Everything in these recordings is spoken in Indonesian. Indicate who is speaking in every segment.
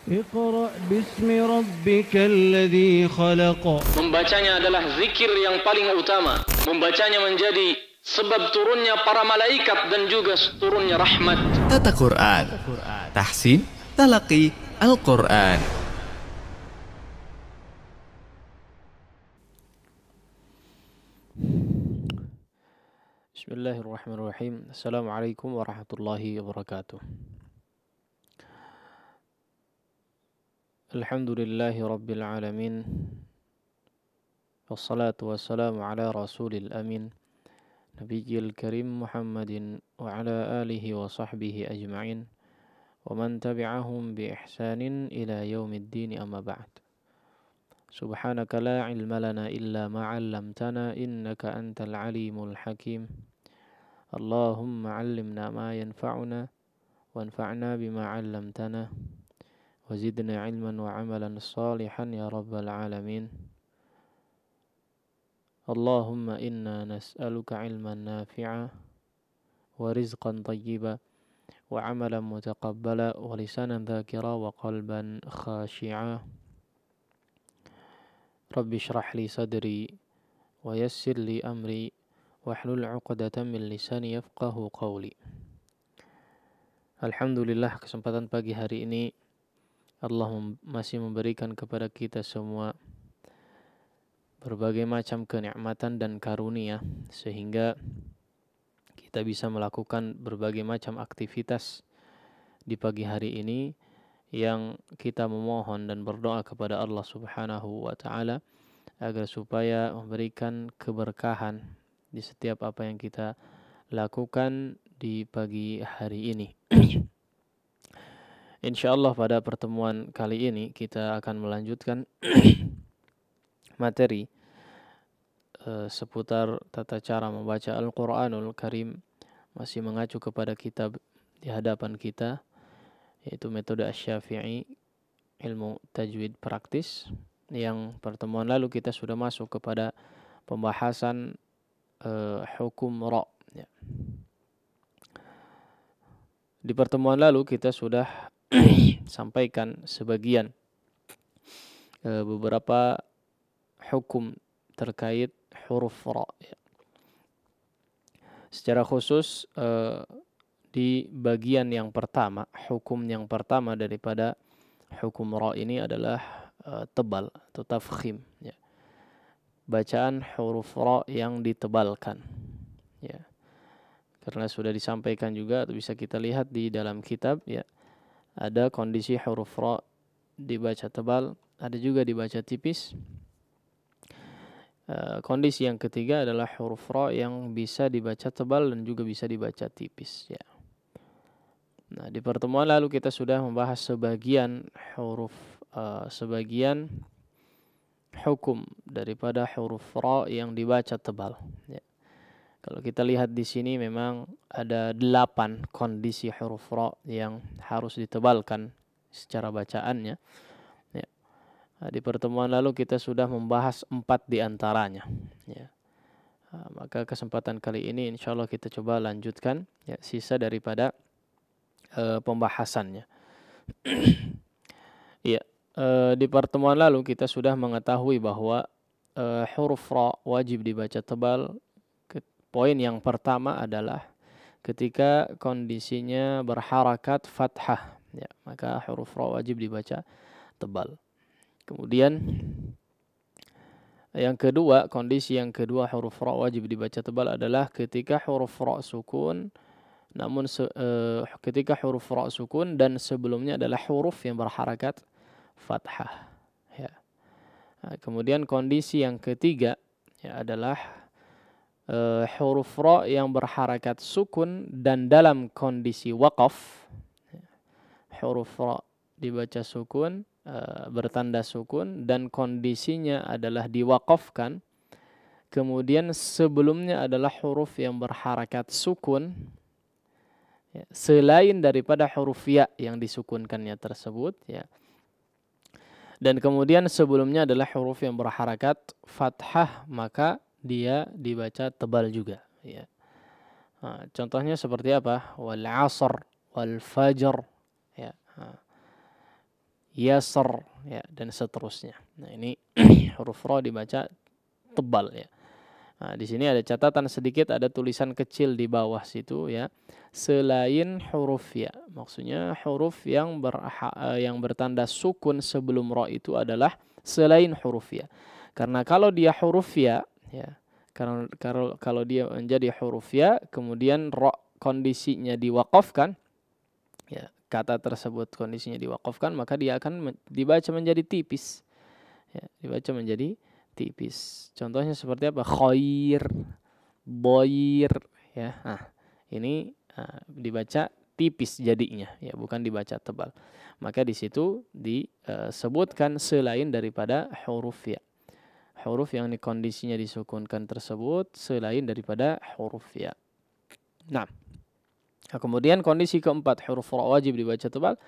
Speaker 1: Iqra bismi rabbikal ladzi khalaq.
Speaker 2: Membacanya adalah zikir yang paling utama. Membacanya menjadi sebab turunnya para malaikat dan juga turunnya rahmat.
Speaker 3: Tata Quran, tahsin, talaqi, Al-Quran.
Speaker 4: Bismillahirrahmanirrahim. Assalamualaikum warahmatullahi wabarakatuh. Alhamdulillahi rabbil alamin. Wassalatu wassalamu ala rasulil amin. Nabiyil karim Muhammadin wa ala alihi wa sahbihi ajma'in. Wa man tabi'ahum bi ihsanin ila yaumiddin amma ba'd. Subhanaka la ilma lana illa ma 'allamtana innaka antal alimul hakim. Allahumma 'allimna ma yanfa'una wanfa'na bima 'allamtana. وزدنا علما وعملا صالحا يا رب العالمين. اللهم إنا نسألك علما نافعا ورزقا طيبا وعملا متقبلا ولسانا ذاكرا وقلبا خاشعا. رب اشرح لي صدري ويسر لي أمري واحلل عقدة من lisani yafqahu qawli. Alhamdulillah, kesempatan pagi hari ini Allah masih memberikan kepada kita semua berbagai macam kenikmatan dan karunia sehingga kita bisa melakukan berbagai macam aktivitas di pagi hari ini yang kita memohon dan berdoa kepada Allah Subhanahu wa taala agar supaya memberikan keberkahan di setiap apa yang kita lakukan di pagi hari ini. Insyaallah pada pertemuan kali ini kita akan melanjutkan materi seputar tata cara membaca Al-Quranul Karim, masih mengacu kepada kitab di hadapan kita, yaitu metode Asy-Syafi'i, ilmu tajwid praktis. Yang pertemuan lalu kita sudah masuk kepada pembahasan hukum ra. Ya. Di pertemuan lalu kita sudah sampaikan sebagian beberapa hukum terkait huruf ra. Ya. Secara khusus di bagian yang pertama, hukum yang pertama daripada hukum ra ini adalah tebal atau tafkhim. Ya. Bacaan huruf ra yang ditebalkan. Ya. Karena sudah disampaikan juga atau bisa kita lihat di dalam kitab, ya. Ada kondisi huruf ra dibaca tebal, ada juga dibaca tipis. Kondisi yang ketiga adalah huruf ra yang bisa dibaca tebal dan juga bisa dibaca tipis. Ya. Nah, di pertemuan lalu kita sudah membahas sebagian hukum daripada huruf ra yang dibaca tebal. Ya. Kalau kita lihat di sini memang ada 8 kondisi huruf ra yang harus ditebalkan secara bacaannya. Ya. Di pertemuan lalu kita sudah membahas 4 di antaranya. Ya. Maka kesempatan kali ini insya Allah kita coba lanjutkan ya, sisa daripada pembahasannya. Ya. Di pertemuan lalu kita sudah mengetahui bahwa huruf ra wajib dibaca tebal. Poin yang pertama adalah ketika kondisinya berharakat fathah, ya, maka huruf ra wajib dibaca tebal. Kemudian yang kedua, kondisi yang kedua huruf ra wajib dibaca tebal adalah ketika huruf ra sukun, namun ketika huruf ra sukun dan sebelumnya adalah huruf yang berharakat fathah. Ya. Nah, kemudian kondisi yang ketiga ya, adalah huruf ra yang berharakat sukun dan dalam kondisi waqaf. Huruf ra dibaca sukun, bertanda sukun dan kondisinya adalah diwaqafkan. Kemudian sebelumnya adalah huruf yang berharakat sukun ya, selain daripada huruf ya yang disukunkannya tersebut ya. Dan kemudian sebelumnya adalah huruf yang berharakat fathah, maka dia dibaca tebal juga. Ya. Nah, contohnya seperti apa? Wal asr, wal fajr. Ya. Nah. yasr, ya, dan seterusnya. Nah, ini huruf ra dibaca tebal, ya. Nah, di sini ada catatan sedikit, ada tulisan kecil di bawah situ, ya. Selain huruf ya. Maksudnya huruf yang bertanda sukun sebelum ra itu adalah selain huruf ya. Karena kalau dia huruf ya, karena kalau dia menjadi huruf ya, kemudian ra kondisinya diwaqafkan, ya, kata tersebut kondisinya diwaqafkan, maka dia akan dibaca menjadi tipis. Ya, dibaca menjadi tipis. Contohnya seperti apa? Khair, boir, ya. Nah, ini dibaca tipis jadinya, ya, bukan dibaca tebal. Maka di situ disebutkan selain daripada huruf ya. Huruf yang kondisinya disukunkan tersebut selain daripada huruf ya. Nah, kemudian kondisi keempat huruf ra wajib dibaca tebal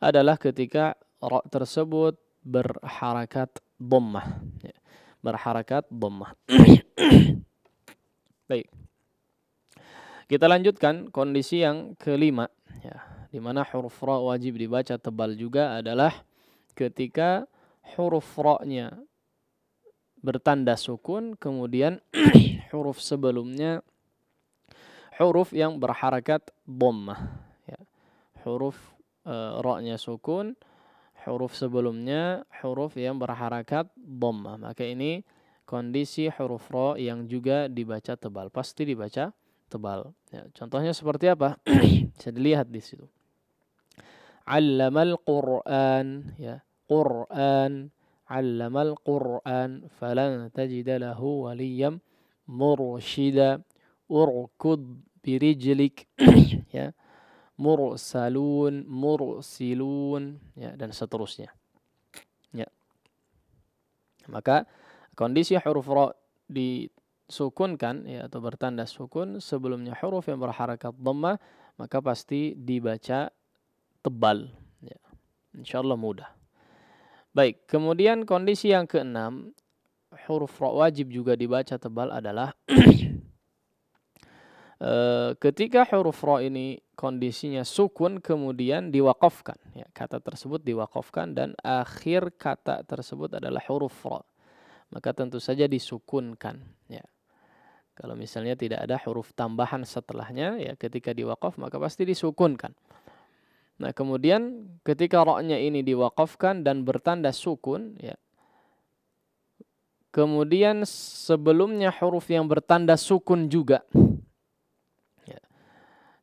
Speaker 4: adalah ketika ra tersebut berharakat dhammah, ya. Berharakat dhammah. Baik. Kita lanjutkan kondisi yang kelima, ya, di mana huruf ra wajib dibaca tebal juga adalah ketika huruf ra-nya bertanda sukun, kemudian huruf sebelumnya huruf yang berharakat dhammah, ya. Huruf ra-nya sukun, huruf sebelumnya huruf yang berharakat dhammah. Maka ini kondisi huruf ra yang juga dibaca tebal, pasti dibaca tebal. Ya, contohnya seperti apa? Bisa dilihat di situ. Allamal Qur'an, ya, Qur'an, allamal Qur'an, falan tajida lahu waliyam mursyida, urkud birijlik, ya, mursalun, mursilun, ya, dan seterusnya. Ya. Maka kondisi huruf ra disukunkan, ya, atau bertanda sukun sebelumnya huruf yang berharakat dhammah, maka pasti dibaca tebal, ya. Insyaallah mudah. Baik, kemudian kondisi yang keenam huruf ra wajib juga dibaca tebal adalah ketika huruf ra ini kondisinya sukun kemudian diwaqafkan, ya, kata tersebut diwaqafkan dan akhir kata tersebut adalah huruf ra, maka tentu saja disukunkan, ya. Kalau misalnya tidak ada huruf tambahan setelahnya, ya, ketika diwaqaf maka pasti disukunkan. Nah, kemudian ketika ra-nya ini diwaqafkan dan bertanda sukun, ya, kemudian sebelumnya huruf yang bertanda sukun juga, ya,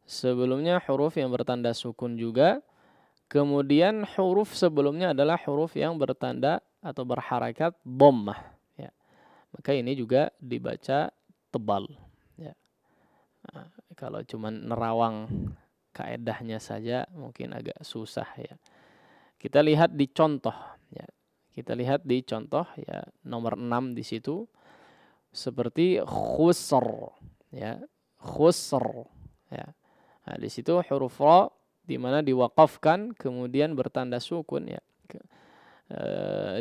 Speaker 4: sebelumnya huruf yang bertanda sukun juga, kemudian huruf sebelumnya adalah huruf yang bertanda atau berharakat dhammah, ya. Maka ini juga dibaca tebal, ya. Nah, kalau cuman nerawang kaedahnya saja mungkin agak susah, ya. Kita lihat di contoh, ya. Kita lihat di contoh, ya, nomor 6 di situ seperti khusr, ya, khusr, ya. Nah, di situ huruf ra di mana diwaqafkan kemudian bertanda sukun, ya.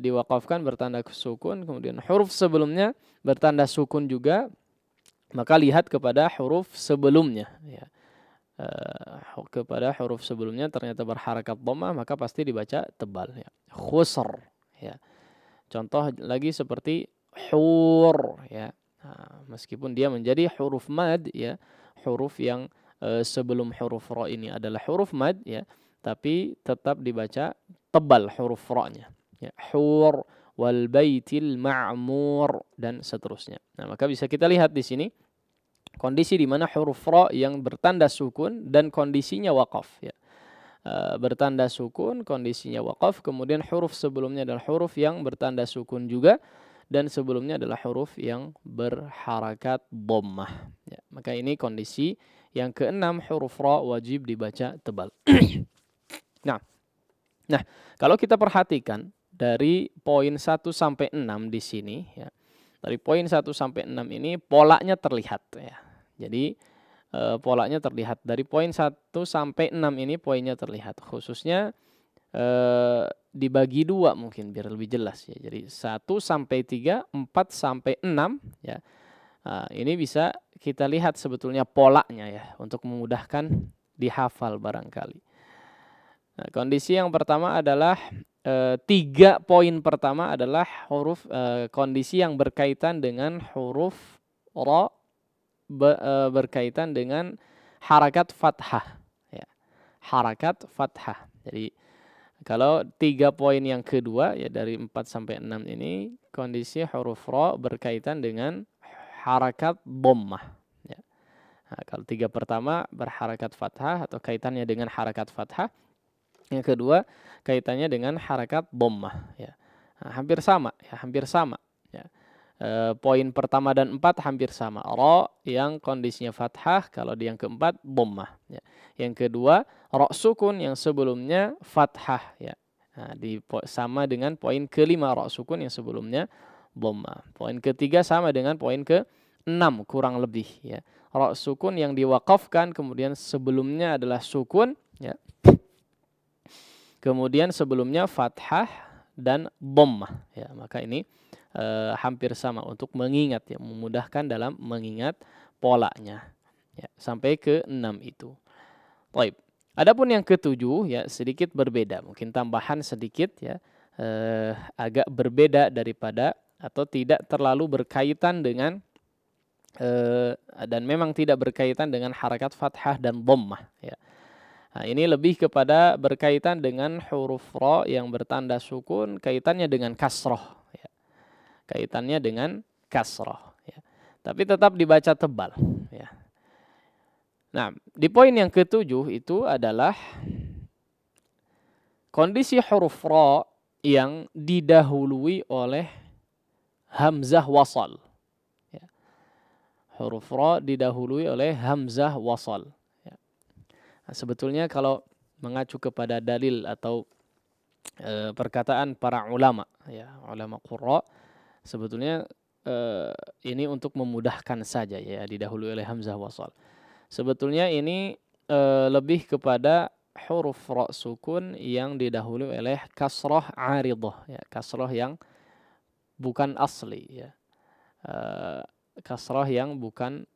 Speaker 4: Diwaqafkan bertanda sukun, kemudian huruf sebelumnya bertanda sukun juga, maka lihat kepada huruf sebelumnya, ya. Kepada huruf sebelumnya ternyata berharakat dhammah, maka pasti dibaca tebal, ya. Khusr, ya. Contoh lagi seperti hur, ya. Nah, meskipun dia menjadi huruf mad, ya, huruf yang sebelum huruf ra ini adalah huruf mad, ya, tapi tetap dibaca tebal huruf ra-nya, ya. Hur wal baitil ma'mur dan seterusnya. Nah, maka bisa kita lihat di sini kondisi di mana huruf ra yang bertanda sukun dan kondisinya waqaf, ya. Bertanda sukun, kondisinya waqaf, kemudian huruf sebelumnya adalah huruf yang bertanda sukun juga dan sebelumnya adalah huruf yang berharakat dhammah, ya. Maka ini kondisi yang keenam huruf ra wajib dibaca tebal. Nah, kalau kita perhatikan dari poin 1 sampai 6 di sini, ya. Dari poin 1 sampai 6 ini polanya terlihat, ya. Jadi polanya terlihat dari poin 1 sampai 6 ini poinnya terlihat. Khususnya dibagi 2 mungkin biar lebih jelas, ya. Jadi 1 sampai 3, 4 sampai 6, ya. Ini bisa kita lihat sebetulnya polanya, ya, untuk memudahkan dihafal barangkali. Nah, kondisi yang pertama adalah 3 poin pertama adalah huruf kondisi yang berkaitan dengan huruf ra berkaitan dengan harakat fathah ya. Harakat fathah. Jadi kalau 3 poin yang kedua ya dari 4 sampai 6 ini kondisi huruf ra berkaitan dengan harakat dhammah ya. Nah, kalau 3 pertama berharakat fathah atau kaitannya dengan harakat fathah. Yang kedua kaitannya dengan harakat dhammah ya. Nah, hampir sama ya, hampir sama ya. Poin pertama dan 4 hampir sama. Ra yang kondisinya fathah, kalau di yang keempat dhammah ya. Yang kedua ra sukun yang sebelumnya fathah ya. Nah, sama dengan poin kelima ra sukun yang sebelumnya dhammah. Poin ketiga sama dengan poin ke-6 kurang lebih ya. Ra sukun yang diwaqafkan kemudian sebelumnya adalah sukun ya. Kemudian sebelumnya fathah dan dhammah ya. Maka ini hampir sama untuk mengingat ya, memudahkan dalam mengingat polanya ya, sampai ke-6 itu. Baik. Adapun yang ke-7 ya sedikit berbeda, mungkin tambahan sedikit ya, agak berbeda daripada atau tidak terlalu berkaitan dengan dan memang tidak berkaitan dengan harakat fathah dan dhammah ya. Nah, ini lebih kepada berkaitan dengan huruf ra yang bertanda sukun, kaitannya dengan kasroh ya. Kaitannya dengan kasroh ya. Tapi tetap dibaca tebal ya. Nah, di poin yang ke-7 itu adalah kondisi huruf ra yang didahului oleh hamzah wasal ya. Huruf ra didahului oleh hamzah wasal. Sebetulnya kalau mengacu kepada dalil atau perkataan para ulama ya, ulama qurra, sebetulnya ini untuk memudahkan saja ya, didahului oleh hamzah wasal. Sebetulnya ini lebih kepada huruf ra sukun yang didahului oleh kasrah aridhah ya, kasrah yang bukan asli ya. Kasrah yang bukan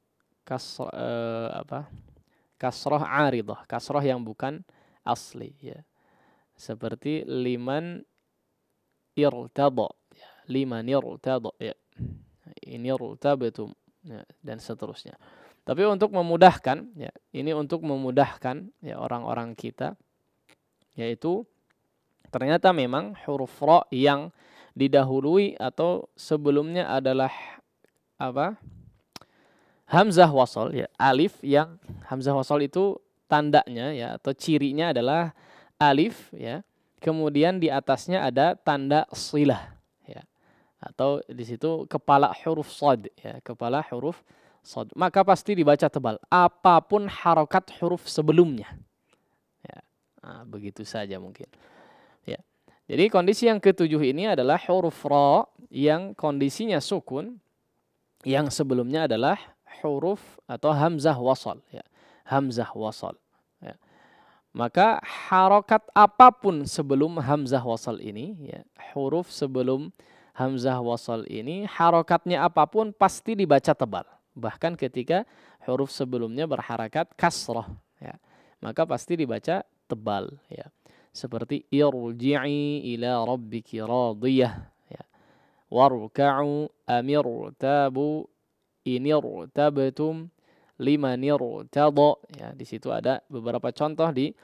Speaker 4: kasrah aridhah, kasrah yang bukan asli ya. Seperti liman irtada ya, liman irtada ya. Ini irtabatum ya, dan seterusnya. Tapi untuk memudahkan ya, ini untuk memudahkan ya orang-orang kita, yaitu ternyata memang huruf ra yang didahului atau sebelumnya adalah apa? Hamzah wasal ya, alif yang hamzah wasal itu tandanya ya atau cirinya adalah alif ya. Kemudian di atasnya ada tanda silah ya. Atau di situ kepala huruf shad ya, kepala huruf shad. Maka pasti dibaca tebal apapun harokat huruf sebelumnya. Ya. Nah, begitu saja mungkin. Ya. Jadi kondisi yang ke-7 ini adalah huruf ra yang kondisinya sukun yang sebelumnya adalah huruf atau hamzah wasal ya. Hamzah wasal ya. Maka harokat apapun sebelum hamzah wasal ini ya, huruf sebelum hamzah wasal ini harokatnya apapun pasti dibaca tebal. Bahkan ketika huruf sebelumnya berharakat kasrah ya, maka pasti dibaca tebal ya. Seperti irji'i ila rabbiki radiyah ya. Warka'u amirtabu inirtabtum limanirtada ya. Di situ ada beberapa contoh di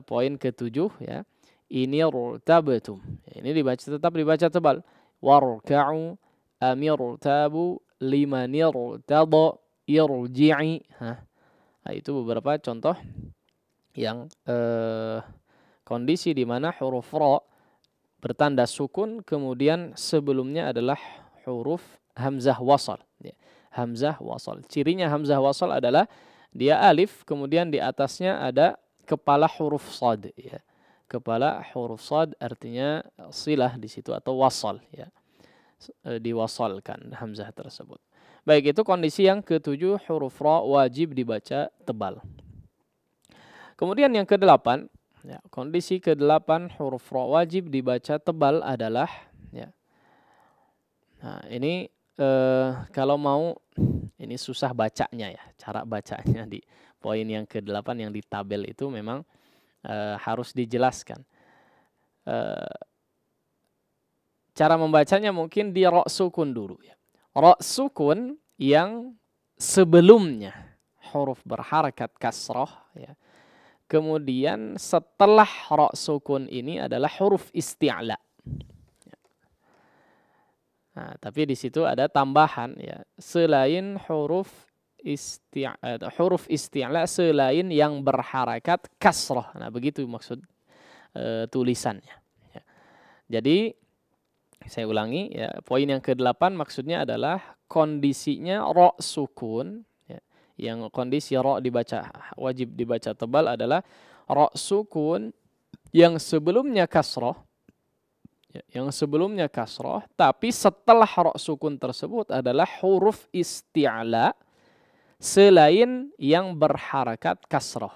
Speaker 4: poin ke-7 ya. Inirtabtum ya, ini tetap dibaca tebal. Warka'u amirtabu limanirtada irji'i. Nah, itu beberapa contoh yang kondisi di mana huruf ra bertanda sukun kemudian sebelumnya adalah huruf hamzah wasal ya. Hamzah wasal. Cirinya hamzah wasal adalah dia alif kemudian di atasnya ada kepala huruf shad ya. Kepala huruf shad artinya silah di situ atau wasal ya. Diwasalkan hamzah tersebut. Baik, itu kondisi yang ke-7 huruf ra wajib dibaca tebal. Kemudian yang ke-8 ya, kondisi ke-8 huruf ra wajib dibaca tebal adalah ya. Nah, ini kalau mau ini susah bacanya ya. Cara bacanya di poin yang ke-8 yang di tabel itu memang harus dijelaskan. eh, cara membacanya mungkin di ro sukun dulu ya. Ro sukun yang sebelumnya huruf berharakat kasroh ya. Kemudian setelah ro sukun ini adalah huruf isti'la. Nah, tapi di situ ada tambahan ya. Selain huruf isti'la selain yang berharakat kasroh. Nah, begitu maksud tulisannya. Ya. Jadi saya ulangi ya, poin yang ke-8 maksudnya adalah kondisinya ro sukun ya. Yang kondisi ro dibaca wajib dibaca tebal adalah ro sukun yang sebelumnya kasroh. Yang sebelumnya kasroh, tapi setelah ro sukun tersebut adalah huruf isti'la selain yang berharakat kasroh.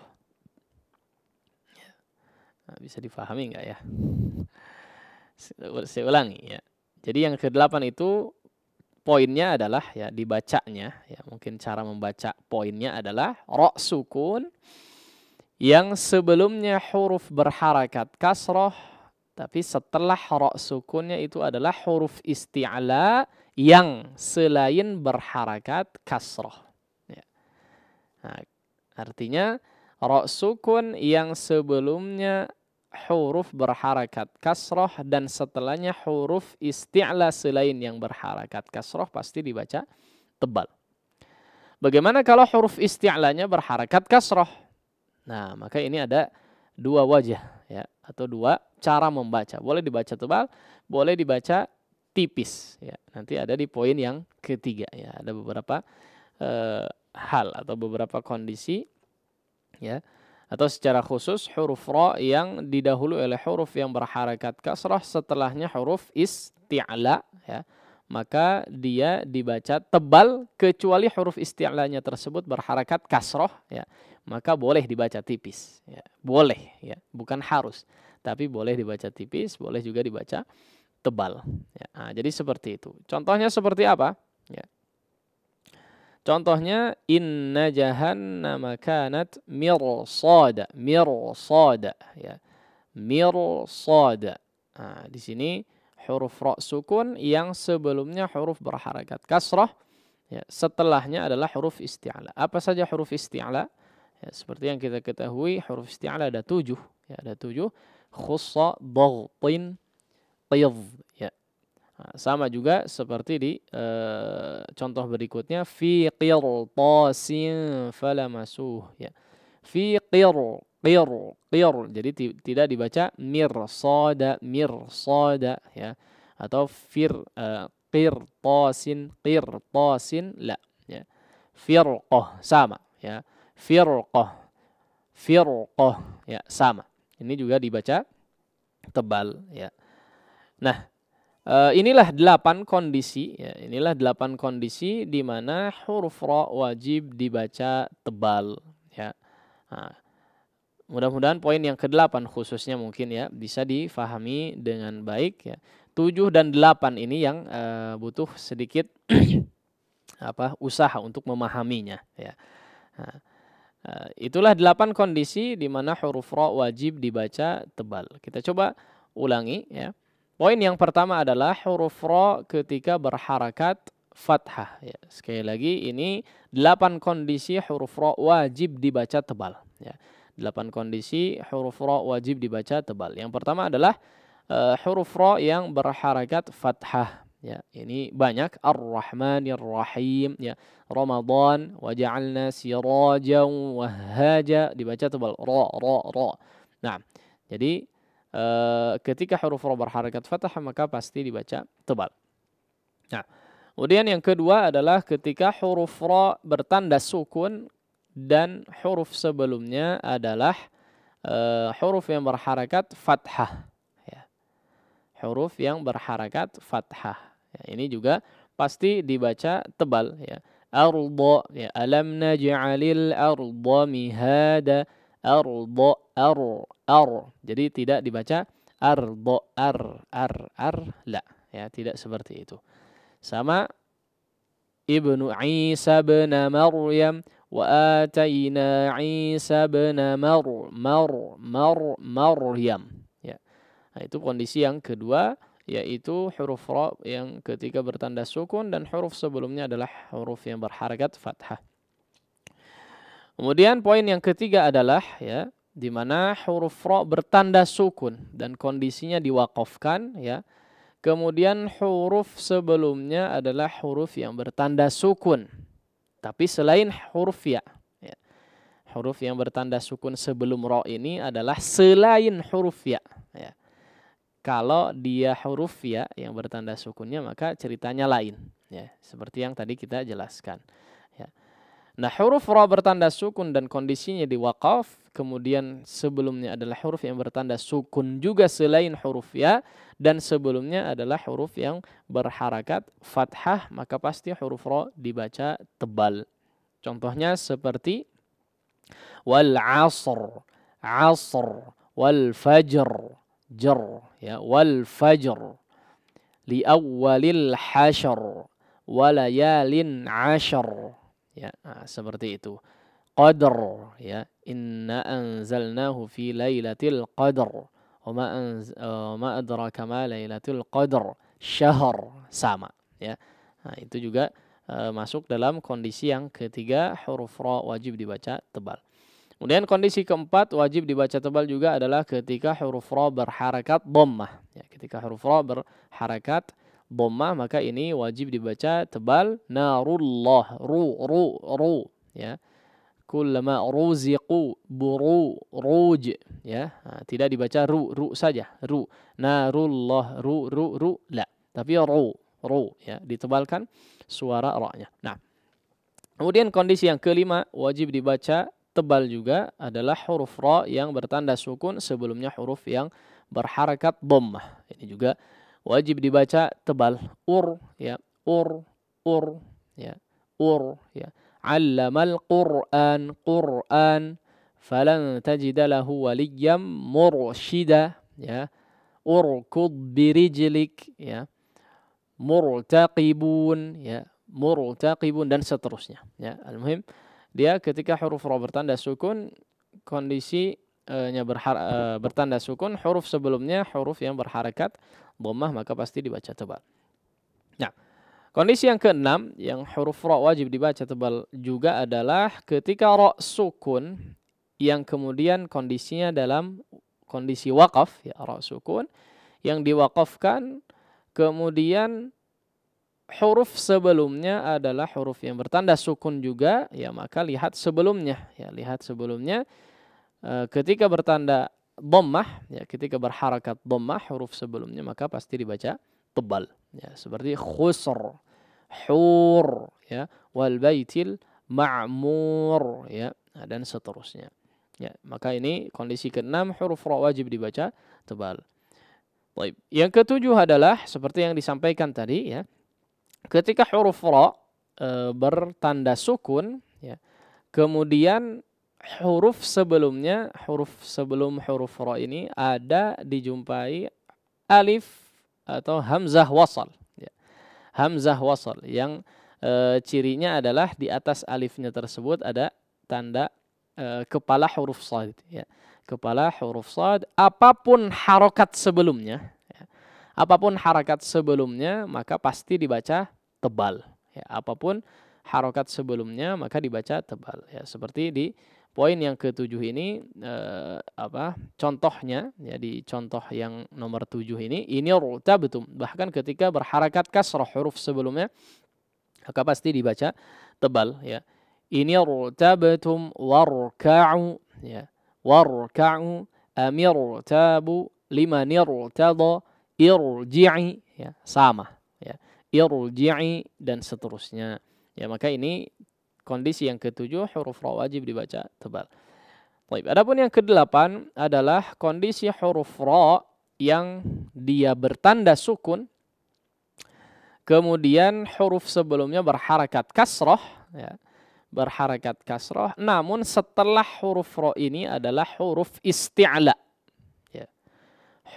Speaker 4: Nah, bisa difahami nggak ya? Saya ulangi ya. Jadi yang ke-8 itu poinnya adalah ya dibacanya ya, mungkin cara membaca poinnya adalah ro sukun yang sebelumnya huruf berharakat kasroh, tapi setelah ro sukunnya itu adalah huruf isti'la yang selain berharakat kasroh. Ya. Nah, artinya ro sukun yang sebelumnya huruf berharakat kasroh dan setelahnya huruf isti'la selain yang berharakat kasroh pasti dibaca tebal. Bagaimana kalau huruf isti'lanya berharakat kasroh? Nah, maka ini ada dua wajah ya, atau dua cara membaca. Boleh dibaca tebal, boleh dibaca tipis ya. Nanti ada di poin yang ketiga ya. Ada beberapa hal atau beberapa kondisi ya. Atau secara khusus huruf ra yang didahului oleh huruf yang berharakat kasrah, setelahnya huruf isti'la ya. Maka dia dibaca tebal kecuali huruf isti'lanya tersebut berharakat kasrah ya. Maka boleh dibaca tipis ya. Boleh ya, bukan harus. Tapi boleh dibaca tipis, boleh juga dibaca tebal ya. Nah, jadi seperti itu. Contohnya seperti apa? Ya. Contohnya inna jahannama kanat mirsada, mirsada ya. Mirsada. Nah, di sini huruf ra sukun yang sebelumnya huruf berharakat kasrah ya, setelahnya adalah huruf isti'la. Apa saja huruf isti'la? Ya, seperti yang kita ketahui huruf isti'la ada 7 ya, ada 7. Khussa, dhaghtin, qidh ya. Nah, sama juga seperti di contoh berikutnya fi qirtasin falamasuh ya. Fi qir. Jadi tidak dibaca mirsada, mirsada ya. Atau qirtasin la ya. Firqah sama ya. Firqah ya sama. Ini juga dibaca tebal ya. Nah, inilah 8 kondisi ya. Inilah 8 kondisi di mana huruf ra wajib dibaca tebal ya. Nah, mudah-mudahan poin yang ke-8 khususnya mungkin ya bisa difahami dengan baik ya. 7 dan 8 ini yang butuh sedikit usaha untuk memahaminya ya. Nah, itulah 8 kondisi di mana huruf ra wajib dibaca tebal. Kita coba ulangi ya. Poin yang pertama adalah huruf ra ketika berharakat fathah ya. Sekali lagi ini 8 kondisi huruf ra wajib dibaca tebal ya. 8 kondisi huruf ra wajib dibaca tebal. Yang pertama adalah huruf ra yang berharakat fathah ya. Ini banyak, Ar-Rahmanir Rahim ya. Ramadan wa ja'alna sirajan wahhaja dibaca tebal ra. Nah, jadi ketika huruf ra berharakat fathah maka pasti dibaca tebal. Nah, kemudian yang kedua adalah ketika huruf ra bertanda sukun dan huruf sebelumnya adalah huruf yang berharakat fathah ya. Huruf yang berharakat fathah. Ya, ini juga pasti dibaca tebal ya. Arda ya, alam naj'alil arda mihada, arda jadi tidak dibaca arda la ya, tidak seperti itu. Sama Ibnu Isa bin Maryam wa atayna Isa bin Maryam ya. Nah, itu kondisi yang kedua, yaitu huruf ra yang ketika bertanda sukun dan huruf sebelumnya adalah huruf yang berharakat fathah. Kemudian poin yang ketiga adalah ya, di mana huruf ra bertanda sukun dan kondisinya diwaqafkan ya. Kemudian huruf sebelumnya adalah huruf yang bertanda sukun. Tapi selain huruf ya. Huruf yang bertanda sukun sebelum ra ini adalah selain huruf ya. Kalau dia huruf ya yang bertanda sukunnya, maka ceritanya lain. Ya, seperti yang tadi kita jelaskan. Ya. Nah, huruf ra bertanda sukun dan kondisinya diwaqaf, kemudian sebelumnya adalah huruf yang bertanda sukun juga selain huruf ya, dan sebelumnya adalah huruf yang berharakat fathah, maka pasti huruf ra dibaca tebal. Contohnya seperti wal asr, asr, wal fajr, jar, ya, wal fajr, li awwalil hasyr, walayalin ashar. Ya, nah, seperti itu. Qadr, ya, inna anzalnahu fi lailatul qadr. Wa ma adraka ma lailatul qadr. Syahr, sama, ya. Nah, itu juga masuk dalam kondisi yang ketiga, huruf ra wajib dibaca tebal. Kemudian kondisi keempat wajib dibaca tebal juga adalah ketika huruf ra berharakat dhammah. Ya, ketika huruf ra berharakat dhammah, maka ini wajib dibaca tebal. Narullah, ru, ya. Kullama ruziqu, buru, ruj, ya. Nah, tidak dibaca ru saja, ru. Narullah, ru, la. Tapi ru, ya, ditebalkan suara ra-nya. Nah, kemudian kondisi yang kelima wajib dibaca tebal juga adalah huruf ra yang bertanda sukun sebelumnya huruf yang berharakat dhammah. Ini juga wajib dibaca tebal. Ya, ya, ya. 'Allamal Qur'an, falan tajida lahu waliyyam mursyida, ya. Urkud birijlik, ya. Murtaqibun, ya. Murtaqibun dan seterusnya, ya. Al-muhim dia ketika huruf ra bertanda sukun, kondisinya bertanda sukun, huruf sebelumnya huruf yang berharakat dhammah, maka pasti dibaca tebal. Nah, kondisi yang keenam yang huruf ra wajib dibaca tebal juga adalah ketika ra sukun yang kemudian kondisinya dalam kondisi waqaf, ya, ra sukun yang diwaqafkan, kemudian huruf sebelumnya adalah huruf yang bertanda sukun juga, ya, maka lihat sebelumnya, ya, lihat sebelumnya ketika bertanda dhammah, ya, ketika berharakat dhammah huruf sebelumnya maka pasti dibaca tebal, ya, seperti khusr, hur, ya, wal baitil ma'mur, ya, dan seterusnya. Ya, maka ini kondisi keenam huruf ra wajib dibaca tebal. Baik, yang ketujuh adalah seperti yang disampaikan tadi, ya. Ketika huruf ra bertanda sukun, ya, kemudian huruf sebelumnya, huruf sebelum huruf ra ini ada dijumpai alif atau hamzah wasal, ya. Hamzah wasal yang cirinya adalah di atas alifnya tersebut ada tanda kepala huruf shad, ya. Kepala huruf shad, apapun harokat sebelumnya, ya. Apapun harakat sebelumnya maka pasti dibaca tebal, ya. Apapun harokat sebelumnya maka dibaca tebal, ya. Seperti di poin yang ketujuh ini, contohnya, ya, di contoh yang nomor 7 ini rutabtum, bahkan ketika berharakat kasrah huruf sebelumnya maka pasti dibaca tebal, ya. Ini rutabtum warka'u, ya. Warka'u amirtabu limanirtada irji'i, ya, sama, ya, irji'i dan seterusnya, ya. Maka ini kondisi yang ketujuh huruf ra wajib dibaca tebal. Baik, adapun yang kedelapan adalah kondisi huruf ra yang dia bertanda sukun kemudian huruf sebelumnya berharakat kasrah, ya, berharakat kasrah, namun setelah huruf ra ini adalah huruf isti'la,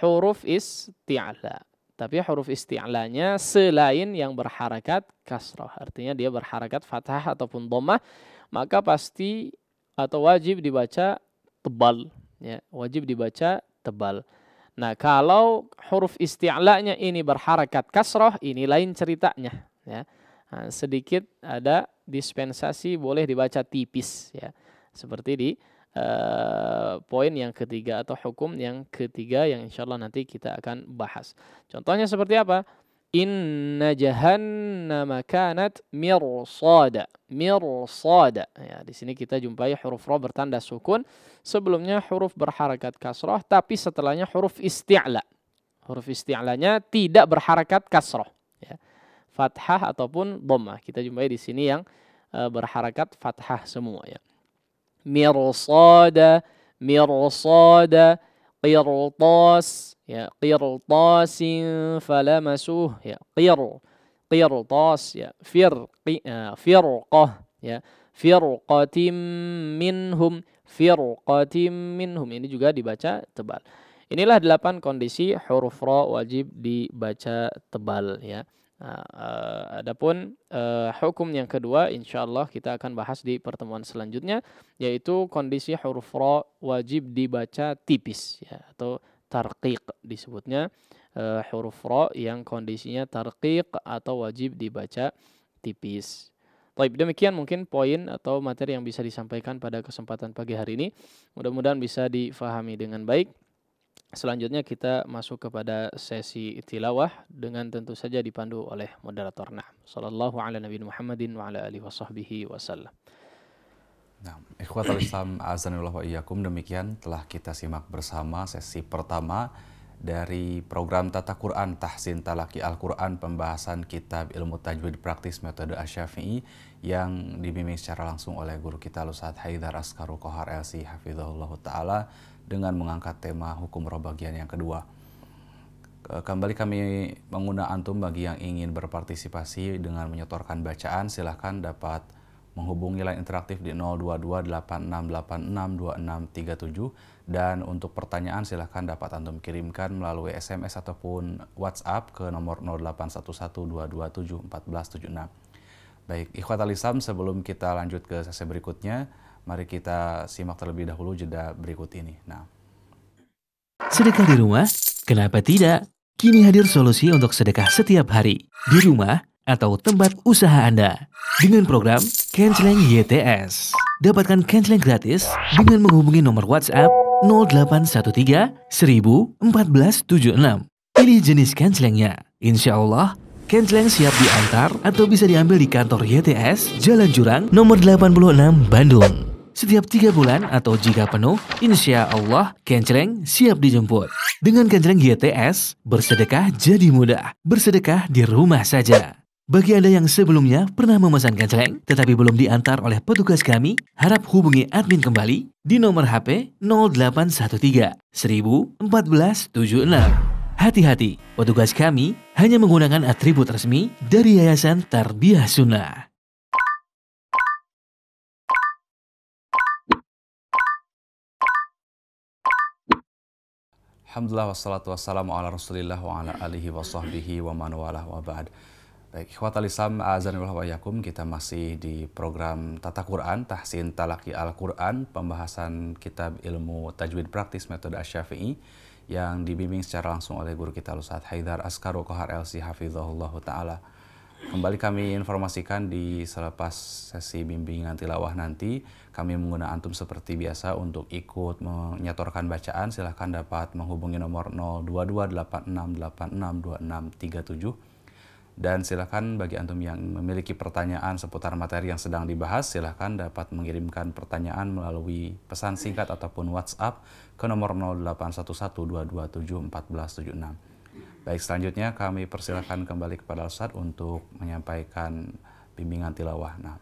Speaker 4: huruf isti'la. Tapi huruf isti'lanya selain yang berharakat kasrah, artinya dia berharakat fathah ataupun dhammah, maka pasti atau wajib dibaca tebal, ya, wajib dibaca tebal. Nah, kalau huruf isti'la'nya ini berharakat kasroh, ini lain ceritanya. Ya. Nah, sedikit ada dispensasi, boleh dibaca tipis. Ya. Seperti di poin yang ketiga atau hukum yang ketiga yang insya Allah nanti kita akan bahas. Contohnya seperti apa? Inna jahannama kanat mirsada. Mirsada. Ya, di sini kita jumpai huruf ra bertanda sukun. Sebelumnya huruf berharakat kasrah, tapi setelahnya huruf isti'la. Huruf isti'lanya tidak berharakat kasrah. Ya. Fathah ataupun dhammah. Kita jumpai di sini yang berharakat fathah semua. Ya. Mirsada, mirsada, qirtas, ya, qirtasin falamasuh, ya, qirtas, ya, firqah, ya, firqatim minhum, firqatim minhum. Ini juga dibaca tebal. Inilah 8 kondisi huruf ra wajib dibaca tebal, ya. Adapun hukum yang kedua insyaallah kita akan bahas di pertemuan selanjutnya, yaitu kondisi huruf ra wajib dibaca tipis, ya, atau tarqiq disebutnya, huruf ra yang kondisinya tarqiq atau wajib dibaca tipis. Baik, demikian mungkin poin atau materi yang bisa disampaikan pada kesempatan pagi hari ini. Mudah-mudahan bisa difahami dengan baik. Selanjutnya kita masuk kepada sesi tilawah dengan tentu saja dipandu oleh moderator. Sallallahu ala nabiyina Muhammadin wa ala alihi wasahbihi wasallam.
Speaker 5: Nah, ikhwatal Islam azanillah wa iyyakum, demikian telah kita simak bersama sesi pertama dari program Tata Quran Tahsin Talaki Al-Quran, pembahasan kitab ilmu tajwid praktis metode Asy-Syafi'i yang dibimbing secara langsung oleh guru kita Ustaz Haidar Askaru Kohar LC hafizahullah taala dengan mengangkat tema hukum ra bagian yang kedua. Kembali kami mengundang antum bagi yang ingin berpartisipasi dengan menyetorkan bacaan, silahkan dapat menghubungi line interaktif di 02286862637, dan untuk pertanyaan silahkan dapat antum kirimkan melalui SMS ataupun WhatsApp ke nomor 081122741476. Baik, ikhwatal Islam, sebelum kita lanjut ke sesi berikutnya, mari kita simak terlebih dahulu jeda berikut ini. Nah,
Speaker 6: sedekah di rumah? Kenapa tidak? Kini hadir solusi untuk sedekah setiap hari di rumah atau tempat usaha Anda dengan program Kenceleng YTS. Dapatkan Kenceleng gratis dengan menghubungi nomor WhatsApp 0813 1000 1476. Pilih jenis Kencelengnya. Insya Allah, Kenceleng siap diantar atau bisa diambil di kantor YTS Jalan Jurang nomor 86 Bandung. Setiap 3 bulan atau jika penuh, insya Allah Kenceleng siap dijemput. Dengan Kenceleng YTS, bersedekah jadi mudah. Bersedekah di rumah saja. Bagi Anda yang sebelumnya pernah memesan Kenceleng tetapi belum diantar oleh petugas kami, harap hubungi admin kembali di nomor HP 0813 1000 1476. Hati-hati, petugas kami hanya menggunakan atribut resmi dari Yayasan Tarbiyah Sunnah.
Speaker 5: alhamdulillah wassalatu wassalamu ala rasulillah wa ala alihi wa sahbihi wa man walah wa ba'd. Baik, ikhwatal Islam azanillah wa iyyakum, kita masih di program Tata Quran Tahsin Talaki Al-Quran, pembahasan kitab ilmu tajwid praktis metode Asy-Syafi'i yang dibimbing secara langsung oleh guru kita Ustaz Haidar Askaru Kohar LC hafizahullah taala. Kembali kami informasikan di selepas sesi bimbingan tilawah nanti, kami menggunakan antum seperti biasa untuk ikut menyetorkan bacaan. Silahkan dapat menghubungi nomor 02286862637. Dan silahkan bagi antum yang memiliki pertanyaan seputar materi yang sedang dibahas, silahkan dapat mengirimkan pertanyaan melalui pesan singkat ataupun WhatsApp ke nomor 08112271476. Baik, selanjutnya kami persilakan kembali kepada Ustaz untuk menyampaikan bimbingan tilawah. Nah,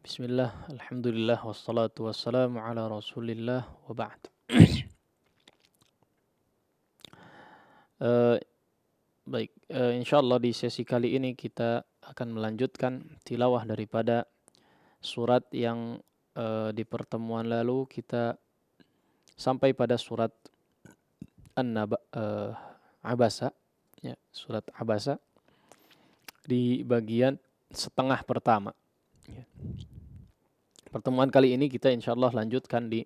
Speaker 4: Bismillah, alhamdulillah, wassalatu wassalamu ala rasulillah wa ba'd. Baik, insyaallah di sesi kali ini kita akan melanjutkan tilawah daripada surat yang di pertemuan lalu kita sampai pada surat Abasa, ya, surat Abasa di bagian setengah pertama. Ya. Pertemuan kali ini kita insya Allah lanjutkan di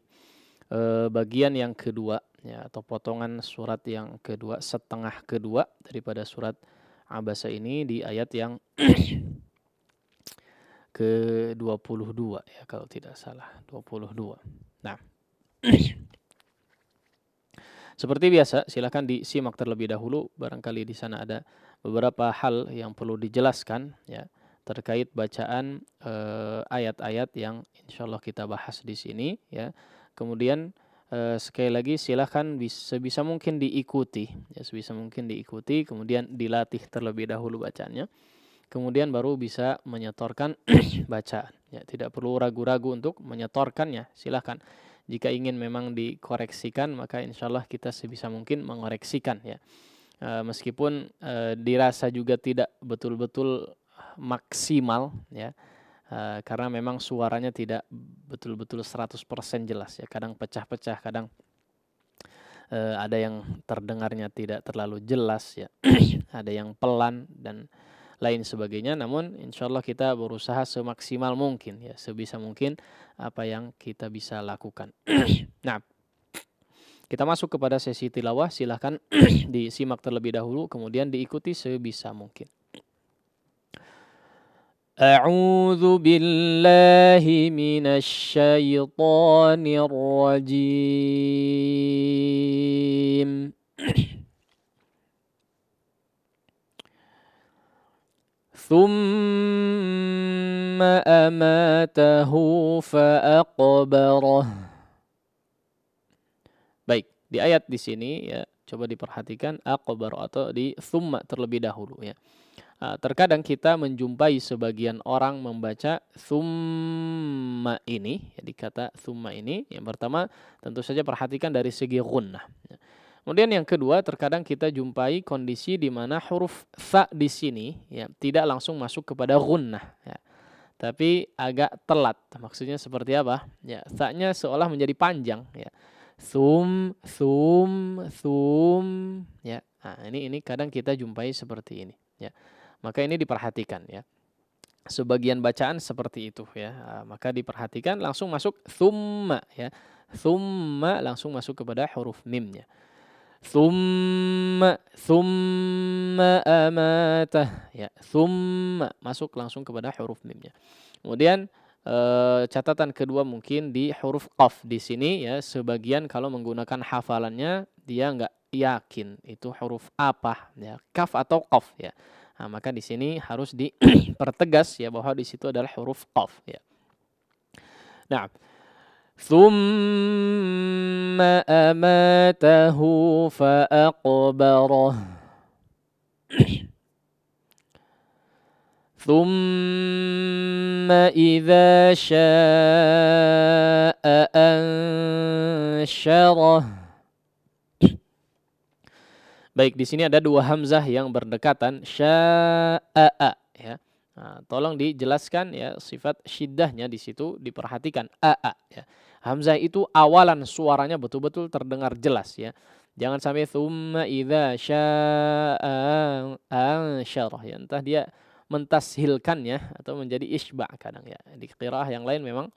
Speaker 4: bagian yang kedua, ya, atau potongan surat yang kedua, setengah kedua daripada surat Abasa ini di ayat yang ke-22 ya kalau tidak salah, 22. Nah, seperti biasa silakan disimak terlebih dahulu, barangkali di sana ada beberapa hal yang perlu dijelaskan ya terkait bacaan ayat-ayat yang insya Allah kita bahas di sini ya. Kemudian sekali lagi silakan sebisa mungkin diikuti ya, sebisa mungkin diikuti, kemudian dilatih terlebih dahulu bacanya, kemudian baru bisa menyetorkan bacaan ya. Tidak perlu ragu-ragu untuk menyetorkannya, silakan. Jika ingin memang dikoreksikan maka insya Allah kita sebisa mungkin mengoreksikan ya. Meskipun dirasa juga tidak betul-betul maksimal ya, karena memang suaranya tidak betul-betul 100% jelas ya, kadang pecah-pecah, kadang ada yang terdengarnya tidak terlalu jelas ya, ada yang pelan dan lain sebagainya. Namun insya Allah kita berusaha semaksimal mungkin ya, sebisa mungkin apa yang kita bisa lakukan. Nah, kita masuk kepada sesi tilawah, silahkan disimak terlebih dahulu, kemudian diikuti sebisa mungkin. A'udzu billahi minasy syaithanir rajim. Thumma amatahu fa'aqbarah. Baik, di ayat di sini ya, coba diperhatikan aqbar atau di thumma terlebih dahulu ya. Terkadang kita menjumpai sebagian orang membaca thumma ini, ya, di kata thumma ini. Yang pertama tentu saja perhatikan dari segi gunnah. Ya. Kemudian yang kedua, terkadang kita jumpai kondisi di mana huruf tha di sini ya tidak langsung masuk kepada gunnah ya, tapi agak telat. Maksudnya seperti apa? Ya, tha-nya seolah menjadi panjang ya. Thum ya. Nah, ini kadang kita jumpai seperti ini ya. Maka ini diperhatikan ya. Sebagian bacaan seperti itu ya. Maka diperhatikan langsung masuk thumma ya. Thumma langsung masuk kepada huruf mimnya. Thumma amatah ya. Thumma masuk langsung kepada huruf mimnya. Kemudian catatan kedua mungkin di huruf qaf di sini ya, sebagian kalau menggunakan hafalannya dia nggak yakin itu huruf apa ya, kaf atau qaf ya. Nah, maka di sini harus dipertegas ya bahwa di situ adalah huruf qaf ya. Nah, thumma amatahu fa'aqbarah. Thumma idza syaa'a ansyarah. Baik, di sini ada dua hamzah yang berdekatan, syaa'a ya. Nah, tolong dijelaskan ya sifat syiddahnya di situ diperhatikan a ya. Hamzah itu awalan suaranya betul-betul terdengar jelas ya. Jangan sampai thumma idza syaa'a ansyarah ya, entah dia mentashilkannya atau menjadi isba' kadang ya. Di qiraah yang lain memang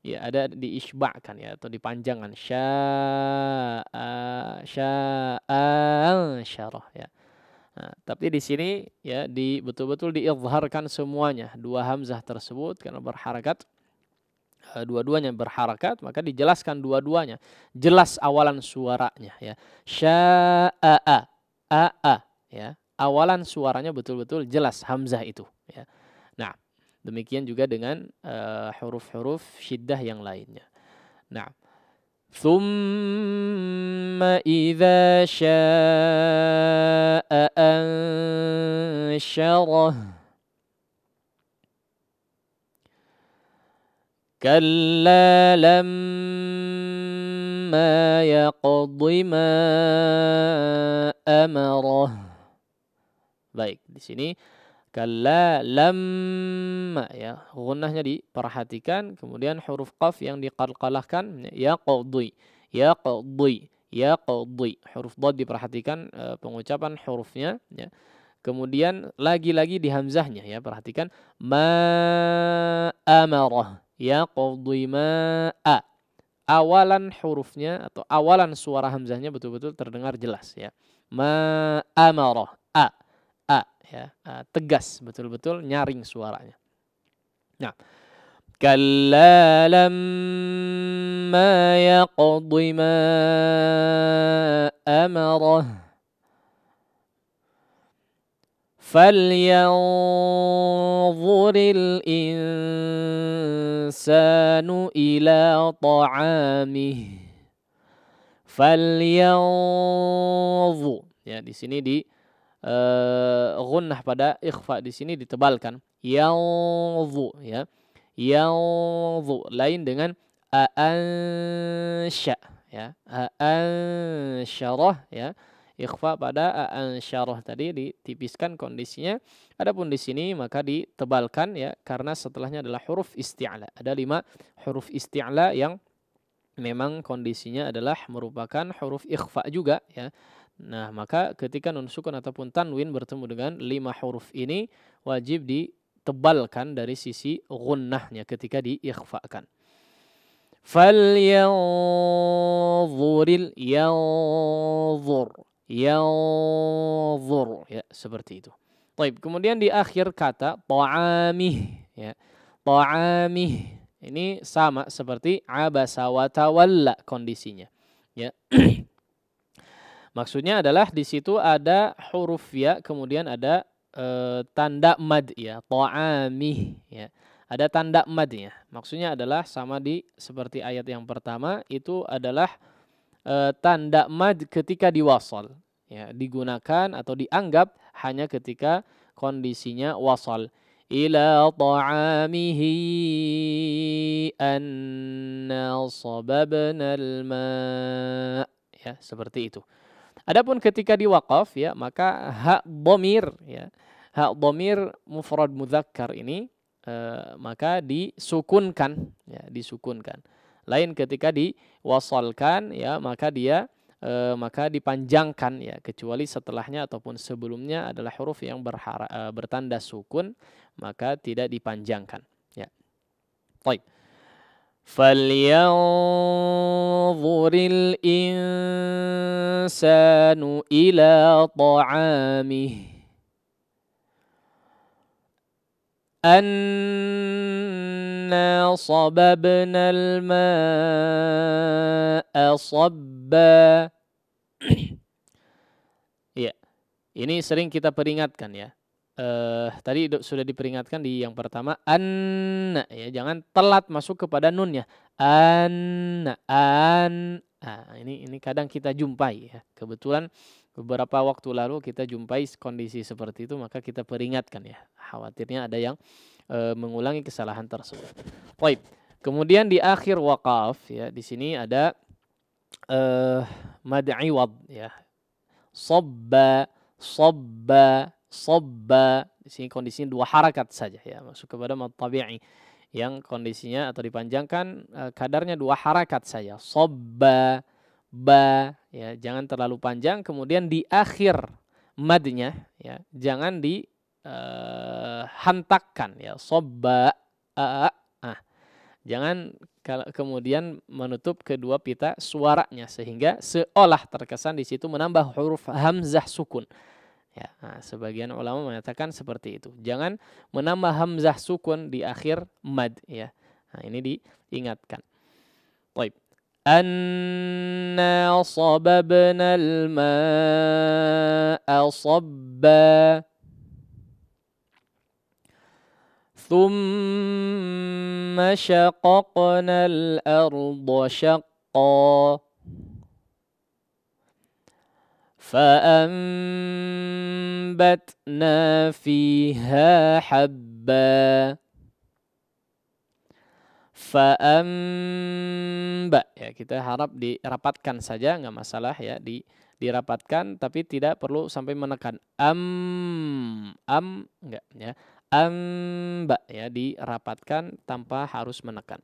Speaker 4: ya ada diisba'kan ya atau dipanjangan syarah ya. Nah, tapi di sini ya betul-betul diizharkan semuanya dua hamzah tersebut karena berharakat, dua-duanya berharakat, maka dijelaskan dua-duanya jelas awalan suaranya ya. Syaa'a ya. Awalan suaranya betul-betul jelas hamzah itu ya. Nah, demikian juga dengan huruf-huruf syiddah yang lainnya. Nah, thumma idza syaa'a ansyarah. Kalla lamma yaqdi ma amarah. Baik, di sini kalla lamma ya, gunnahnya diperhatikan, kemudian huruf qaf yang diqalqalahkan yaqdi. Huruf dhad diperhatikan pengucapan hurufnya ya. Kemudian lagi-lagi di hamzahnya ya, perhatikan ma amarah yaqdi ma'a. Awalan hurufnya atau awalan suara hamzahnya betul-betul terdengar jelas ya. Ma amarah, a ya, tegas betul-betul nyaring suaranya. Nah, kalla lamma yaqdi ma amarah فَلْيَنْظُرِ الْإِنْسَانُ إِلَى طَعَامِهِ. فَلْيَنْظُرْ. Ya, di sini di gunnah pada ikhfa di sini ditebalkan. Yanzu ya. Yanzu lain dengan ansya ya. Ansyarah ya. Ikhfa pada ansyarah tadi ditipiskan kondisinya. Adapun di sini maka ditebalkan ya karena setelahnya adalah huruf isti'la. Ada 5 huruf isti'la yang memang kondisinya adalah merupakan huruf ikhfa juga ya. Nah, maka ketika nun sukun ataupun tanwin bertemu dengan 5 huruf ini wajib ditebalkan dari sisi gunnahnya ketika diikhfakan. Falyanzuril yanzur. Yanzur ya seperti itu. Baik, kemudian di akhir kata ta'amih ya. Ta'amih ini sama seperti abasa wa tawalla kondisinya ya. Maksudnya adalah di situ ada huruf ya, kemudian ada tanda mad ya, ta'amih ya. Ada tanda madnya. Maksudnya adalah sama seperti ayat yang pertama itu adalah tanda mad ketika diwasal ya, digunakan atau dianggap hanya ketika kondisinya wasal. Ila ta'amihi anna sababnal ma' ya, seperti itu. Adapun ketika diwaqaf ya, maka hak dhamir ya. Hak dhamir mufrad mudzakkar ini maka disukunkan ya, disukunkan. Lain ketika diwasalkan ya, maka dia maka dipanjangkan ya, kecuali setelahnya ataupun sebelumnya adalah huruf yang bertanda sukun, maka tidak dipanjangkan ya. Baik. Falyanzuril insanu ila ta'amih. Anna sababnal ma'a sabba. Ya, ini sering kita peringatkan ya. Tadi sudah diperingatkan di yang pertama anna ya, jangan telat masuk kepada nunnya. Anna ini kadang kita jumpai ya. Kebetulan beberapa waktu lalu kita jumpai kondisi seperti itu, maka kita peringatkan ya. Khawatirnya ada yang mengulangi kesalahan tersebut. Baik. Kemudian di akhir waqaf ya, di sini ada mad iwad ya. Sabba, sabba, sabba. Di sini kondisinya 2 harakat saja ya, masuk kepada mad tabi'i yang kondisinya atau dipanjangkan kadarnya 2 harakat saja. Sabba, ba ya, jangan terlalu panjang. Kemudian di akhir madnya ya, jangan dihentakkan ya. Sabba jangan kemudian menutup kedua pita suaranya sehingga seolah terkesan di situ menambah huruf hamzah sukun. Ya, sebagian ulama mengatakan seperti itu. Jangan menambah hamzah sukun di akhir mad ya. Nah, ini diingatkan. Baik. Anna sababnal ma'a sabba. Thumma syaqaqnal arda syaqqa. فأنبتنا فيها حبا. Ya, kita harap dirapatkan saja, nggak masalah ya, dirapatkan tapi tidak perlu sampai menekan enggak ya. Amba ya, dirapatkan tanpa harus menekan.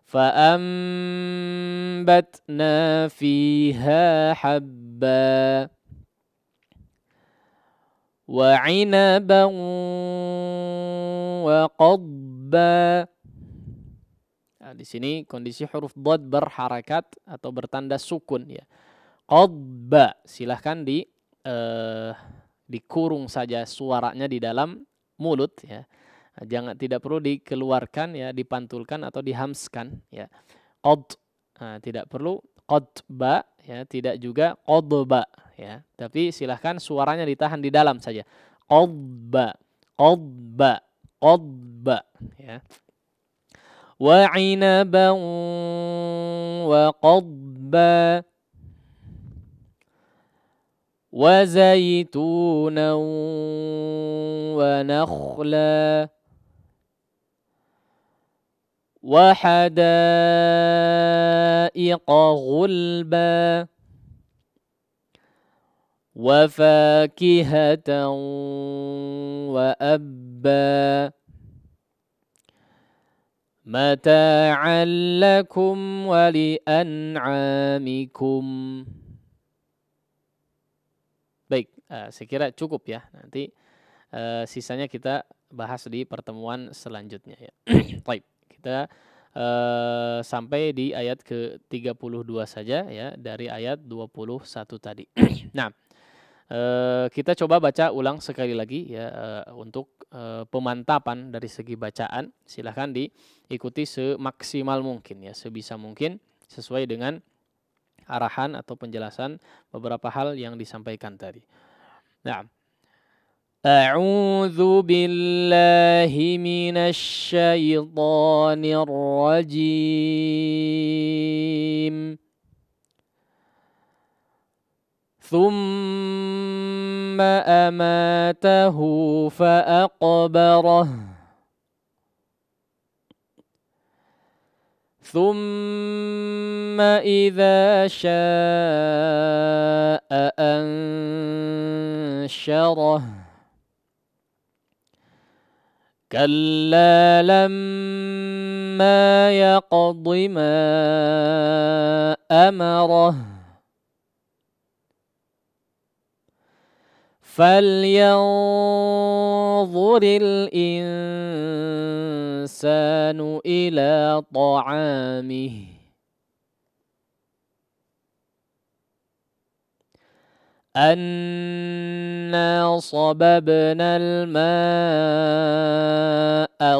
Speaker 4: فأنبتنا فيها حبا وعنبا وقضبا. Nah, di sini kondisi huruf dhad berharakat atau bertanda sukun ya. Qadba, silahkan dikurung saja suaranya di dalam mulut ya. Nah, tidak perlu dikeluarkan ya, dipantulkan atau dihamskan ya. Qad, nah, tidak perlu qadba ya, tidak juga qadba ya. Tapi silahkan suaranya ditahan di dalam saja. Qadba, qadba, qadba ya. Wa 'inaban wa qadba wa zaitunan wa nakhla wa hadaiqa ghulba wa fakihatan wa abba mata'an lakum wa li'an'amikum. Baik, saya kira cukup ya. Nanti sisanya kita bahas di pertemuan selanjutnya ya. Baik, kita sampai di ayat ke-32 saja ya, dari ayat 21 tadi. Nah, kita coba baca ulang sekali lagi ya, untuk pemantapan dari segi bacaan. Silahkan diikuti semaksimal mungkin ya, sebisa mungkin sesuai dengan arahan atau penjelasan beberapa hal yang disampaikan tadi. Nah, A'udzu billahi minasy syaithanir rajim. Thumma amatahu fa'aqbarah. Thumma idza syaa'a ansyarah. Kalla lamma yaqdi ma amarah. فلينظر الإنسان إلى طعامه أنا صببنا الماء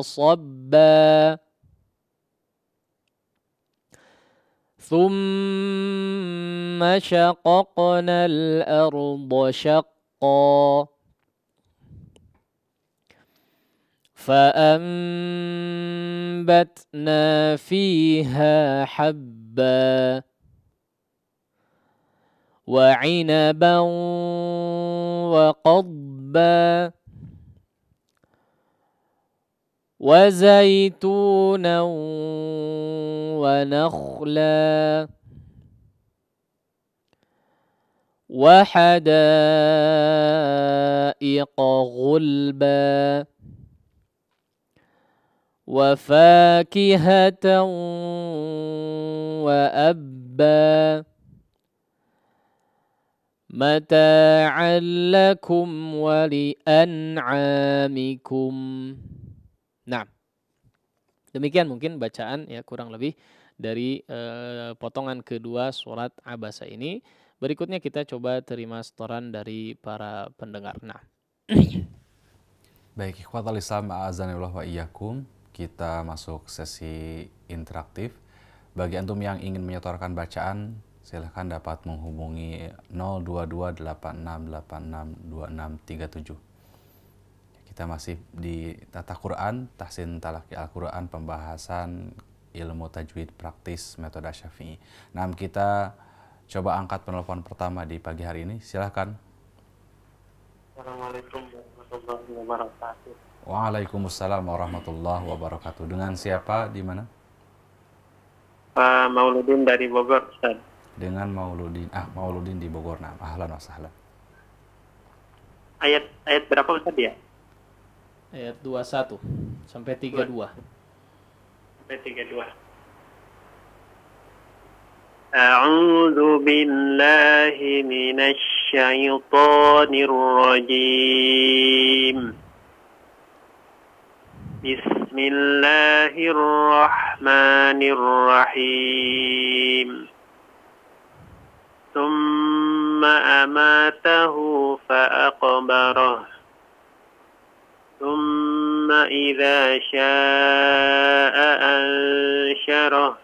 Speaker 4: صبا ثم شققنا الأرض شقا فأنبتنا فيها حبا وعنبا وقضبا وزيتونا ونخلا وحدائق غلبا وفاكهة وأبا متاعا لكم ولأنعامكم. Nah, demikian mungkin bacaan ya, kurang lebih dari potongan kedua surat Abasa ini. Berikutnya kita coba terima setoran dari para pendengar. Nah,
Speaker 5: baik, ikhwatal Islam, a'azanillah wa iyyakum. Kita masuk sesi interaktif. Bagi antum yang ingin menyetorkan bacaan, silahkan dapat menghubungi 02286862637. Kita masih di Tata Quran, Tahsin Talaqi Al-Quran, pembahasan ilmu tajwid praktis metode Syafi'i. Nah, kita coba angkat penelpon pertama di pagi hari ini. Silahkan.
Speaker 7: Assalamualaikum warahmatullahi wabarakatuh.
Speaker 5: Waalaikumsalam warahmatullahi wabarakatuh. Dengan siapa, di mana?
Speaker 7: Pak Mauludin dari Bogor, Ustaz.
Speaker 5: Dengan Mauludin di Bogor. Nah, ahlan wa sahlan.
Speaker 7: Ayat berapa Ustaz ya?
Speaker 4: ayat 21 sampai 32.
Speaker 7: Sampai 32. A'udzu billahi minasy syaithanir rajim. Bismillahirrahmanirrahim. Thumma amatahu fa'aqbarah. Thumma idza sya'a ansyarah.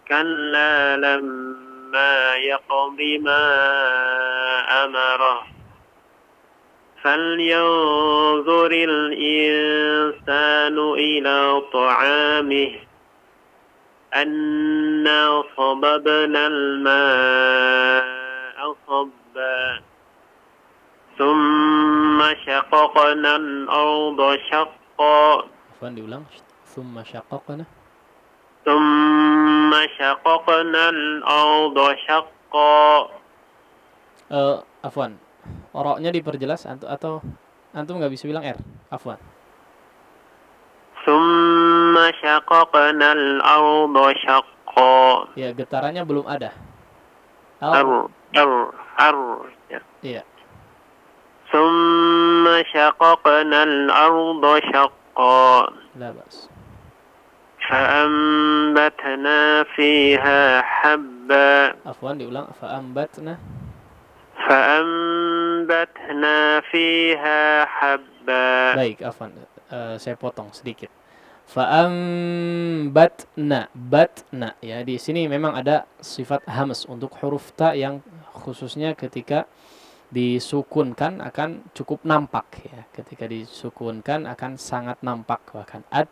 Speaker 7: Kalla lamma yaqdi ma amarah. فلينظر الإنسان إلى طعامه أنا صببنا الماء صبا ثم شققنا الأرض شقا
Speaker 4: Afwan, diulang. Thumma syaqaqna.
Speaker 7: ثم شققنا الأرض شقا.
Speaker 4: Afwan. Roknya diperjelas atau antum nggak bisa bilang R? Afwan.
Speaker 7: Tsumma syaqaqnal arda syaqqa.
Speaker 4: Ya, getarannya belum ada.
Speaker 7: Ar. Ya.
Speaker 4: Iya.
Speaker 7: Tsumma syaqaqnal arda syaqqa.
Speaker 4: La bas.
Speaker 7: Fa'ambatna fiha habba.
Speaker 4: Afwan, diulang. Fa'ambatna
Speaker 7: fiha habba.
Speaker 4: Baik, afwan. Saya potong sedikit. Fa'ambatna, batna. Ya, di sini memang ada sifat hams untuk huruf ta yang khususnya ketika disukunkan akan cukup nampak ya. Ketika disukunkan akan sangat nampak bahkan at.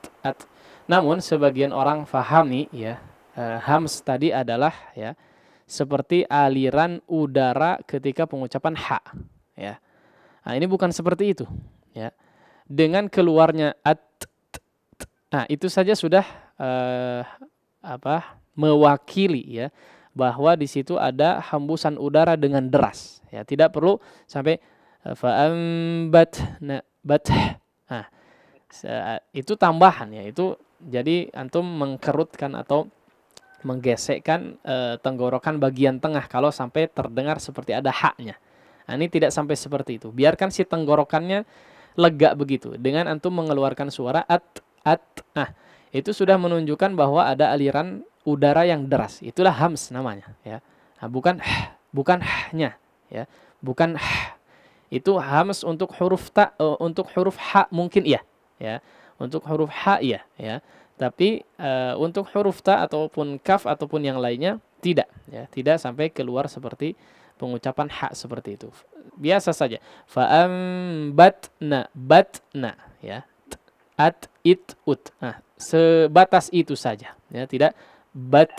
Speaker 4: Namun sebagian orang fahami ya, hams tadi adalah ya seperti aliran udara ketika pengucapan ha ya. Nah, ini bukan seperti itu ya. Dengan keluarnya nah itu saja sudah mewakili ya bahwa di situ ada hembusan udara dengan deras ya. Tidak perlu sampai fa'ambatna bat. Nah, itu tambahan ya. Itu jadi antum mengkerutkan atau menggesekkan tenggorokan bagian tengah kalau sampai terdengar seperti ada haknya. Nah, ini tidak sampai seperti itu. Biarkan si tenggorokannya lega begitu. Dengan antum mengeluarkan suara at. Nah, itu sudah menunjukkan bahwa ada aliran udara yang deras. Itulah hams namanya ya. Nah, bukan hnya ya. Bukan itu hams untuk huruf ta, untuk huruf ha mungkin iya ya. Untuk huruf ha iya ya. Tapi untuk huruf ta ataupun kaf ataupun yang lainnya tidak ya, tidak sampai keluar seperti pengucapan ha seperti itu. Biasa saja. Fa'ambatna batna ya. At it ut. Nah, sebatas itu saja ya, tidak bat.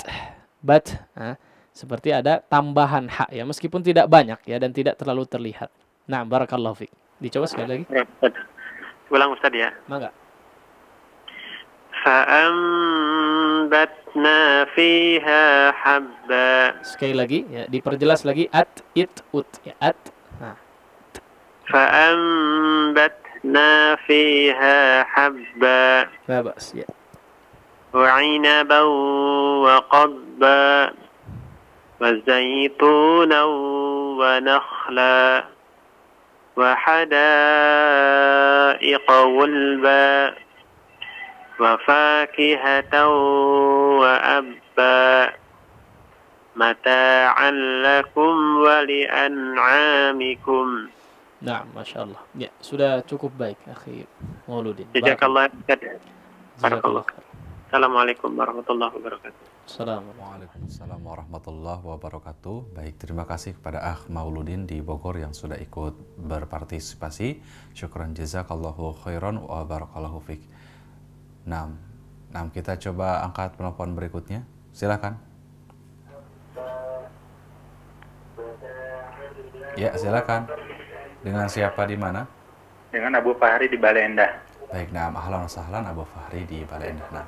Speaker 4: Nah, seperti ada tambahan ha ya, meskipun tidak banyak ya dan tidak terlalu terlihat. Nah, barakallahu fiik. Dicoba sekali lagi.
Speaker 7: Ulang Ustaz ya.
Speaker 4: Mangga.
Speaker 7: Fa'ambatna fiha habba.
Speaker 4: Sekali lagi ya, diperjelas lagi at it ut ya, at. Nah.
Speaker 7: Fa'ambatna fiha habba.
Speaker 4: Babas ya.
Speaker 7: Wa 'inaban wa qadba. Wa zaytunan wa nakhla. Wa hadaiqa gulba. وفاكهة وأبا متاعا لكم ولأنعامكم.
Speaker 4: Nah, Masya Allah. Ya, sudah cukup baik, akhi Mauludin.
Speaker 7: Jazakallah.
Speaker 4: Jazakallah.
Speaker 7: Assalamualaikum warahmatullahi wabarakatuh.
Speaker 5: Waalaikumsalam warahmatullahi wabarakatuh. Baik, terima kasih kepada Akh Mauludin di Bogor yang sudah ikut berpartisipasi. Syukran jazakallahu khairan wa barakallahu fiik. Nah, kita coba angkat penelpon berikutnya. Silakan. Ya, silakan. Dengan siapa di mana?
Speaker 8: Dengan Abu Fahri di Bale Endah.
Speaker 5: Baik, nah, ahlan wa sahlan Abu Fahri di Bale Endah. Nah.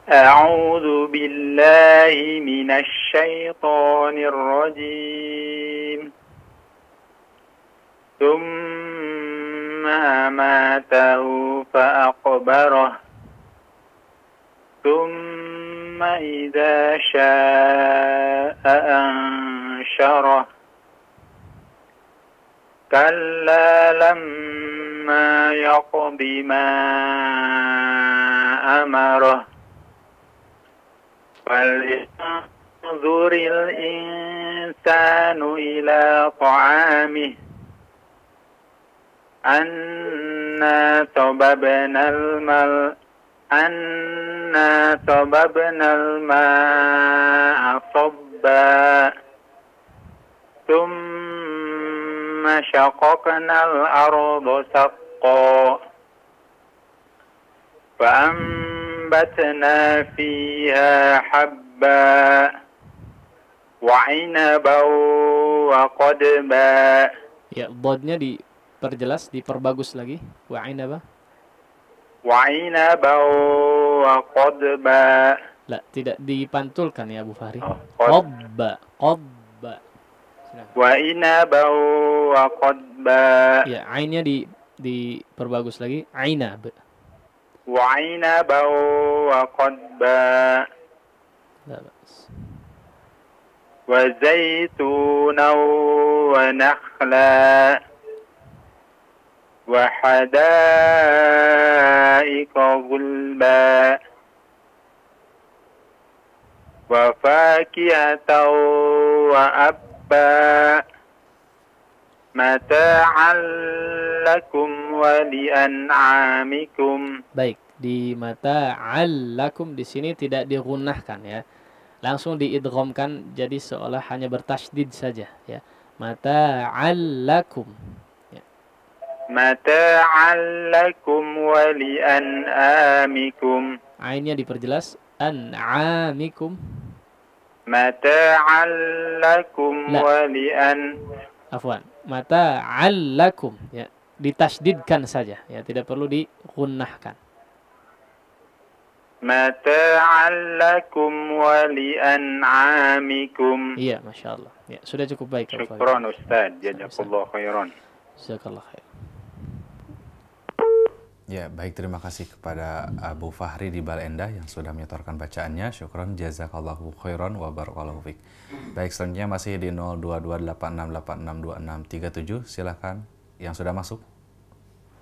Speaker 8: A'udzu billahi minasy syaithanir rajim. أماته فأقبره ثم إذا شاء أنشره كلا لما ثم يقض ما أمره فلينظر الإنسان إلى طعامه أنا صببنا الماء صبا ثم شققنا الأرض شقا فأنبتنا فيها حبا وعنبا وقضبا.
Speaker 4: Ya, dodnya diperjelas, diperbagus lagi. Wa'inaba.
Speaker 8: وعنبا وقضبا.
Speaker 4: La, tidak dipantulkan ya Abu Fahri.
Speaker 8: قض
Speaker 4: Qadba.
Speaker 8: وعنبا وقضبا.
Speaker 4: Ya, ainnya diperbagus lagi. Ainab.
Speaker 8: وعنبا وقضبا.
Speaker 4: La bas.
Speaker 8: وزيتونا ونخلا وحدائق غلبا وفاكهة وأبا متاعا لكم ولأنعامكم.
Speaker 4: Baik, di mata'allakum di sini tidak digunnahkan ya. Langsung diidghamkan jadi seolah hanya bertasydid saja ya. Mata'allakum. Ya.
Speaker 8: متاعا لكم ولأنعامكم.
Speaker 4: Ainnya diperjelas an'amikum.
Speaker 8: متاعا لكم
Speaker 4: لا.
Speaker 8: Afwan.
Speaker 4: Mata'allakum ya. Ditasydidkan saja ya, tidak perlu digunnahkan.
Speaker 8: Mata'an lakum wa li'an'amikum.
Speaker 4: Iya, Masya Allah. Ya, sudah cukup baik.
Speaker 8: Syukran Ustaz. Jazakallah khairan.
Speaker 4: Jazakallah khair.
Speaker 5: Ya, baik, terima kasih kepada Abu Fahri di Balenda yang sudah menyetorkan bacaannya. Syukron, jazakallahu khairan wa barakallahu fiik. Baik, selanjutnya masih di 022868662637. Silakan yang sudah masuk.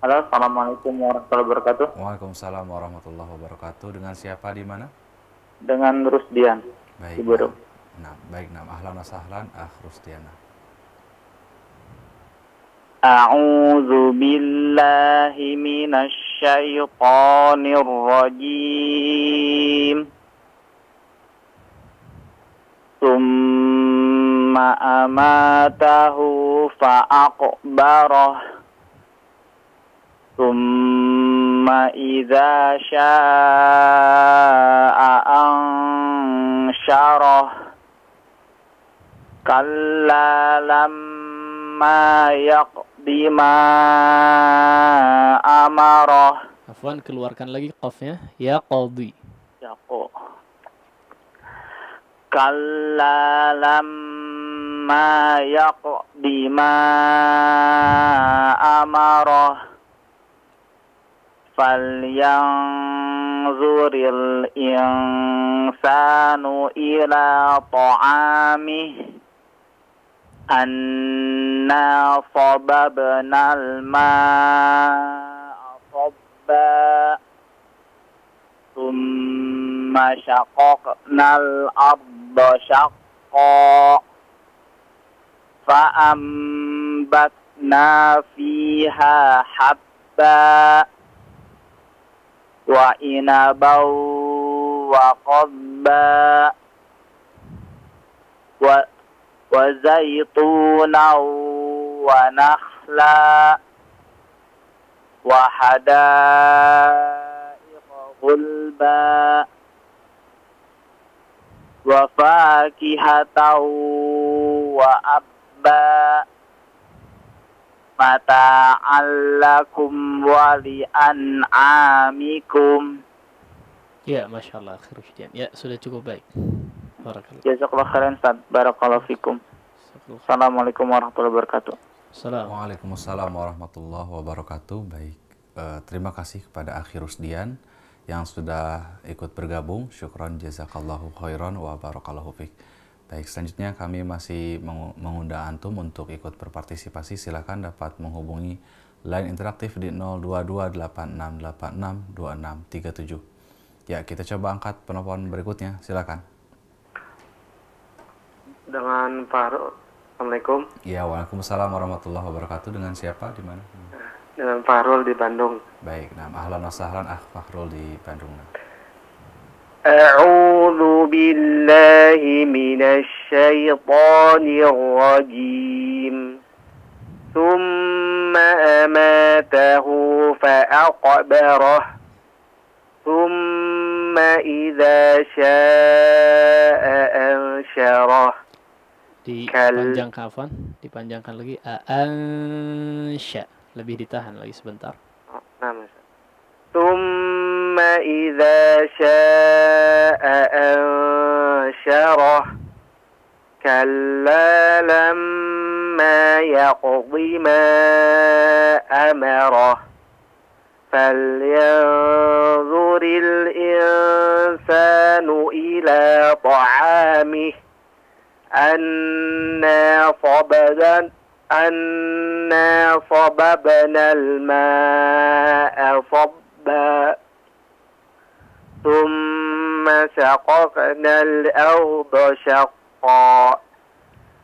Speaker 8: Halo, Assalamualaikum warahmatullahi wabarakatuh.
Speaker 5: Waalaikumsalam warahmatullahi wabarakatuh. Dengan siapa di mana?
Speaker 8: Dengan Rusdian.
Speaker 5: Baik.
Speaker 8: Di Borong.
Speaker 5: Nah, baik, ahlan wa sahlan, Rusdiana.
Speaker 8: A'udzu billahi minasy syaithanir rajim. Tsumma amatahu fa'aqbarah. Tsumma idza syaa'a ansyarah. Kalla lamma yaqdi ma amarah.
Speaker 4: Afwan, keluarkan lagi qafnya. Ya qadhi.
Speaker 8: Yaqo. Kalla lamma yaqdi ma amarah. Falyanzuril insanu ila ta'amih. Anna sababnal ma'a sabba. Thumma syaqaqnal arda syaqqa. Fa'ambatna fiha habba. Wa inabaw wa qadba. Wa zaytunan wa nakhla. Wa hadaiqa ghulba. Wa fakihatan wa abba. Mata'an lakum wa li'an'amikum.
Speaker 4: Ya, Masya Allah. Rusdian. Ya, sudah cukup baik. Barakallah.
Speaker 8: Jazakallah khairan Ustaz. Barakallahu fikum. Assalamualaikum warahmatullahi wabarakatuh.
Speaker 5: Waalaikumsalam warahmatullahi wabarakatuh. Baik, terima kasih kepada Akhi Rusdian yang sudah ikut bergabung. Syukron, jazakallahu khairan wa barakallahu fiik. Baik, selanjutnya kami masih mengundang antum untuk ikut berpartisipasi. Silakan dapat menghubungi Line interaktif di 0228686267. Ya, kita coba angkat penelpon berikutnya. Silakan.
Speaker 7: Dengan Fahrul. Assalamualaikum.
Speaker 5: Ya, waalaikumsalam warahmatullahi wabarakatuh. Dengan siapa? Di mana?
Speaker 7: Dengan Fahrul di Bandung.
Speaker 5: Baik, nah, ahlan wa sahlan Fahrul di Bandung.
Speaker 7: A'udzu billahi minasy syaithanir rajim. Tsumma amatahu fa'aqbarah. Tsumma idza syaa'a ansyarah.
Speaker 4: Dipanjangkan lagi ansya, lebih ditahan lagi sebentar.
Speaker 7: Tsumma idza syaa'a ansyarah. Kalla lamma yaqdi ma amarah. Falyanzuril insanu ila ta'amih. أنا صببنا الماء صبا ثم شققنا الأرض شقا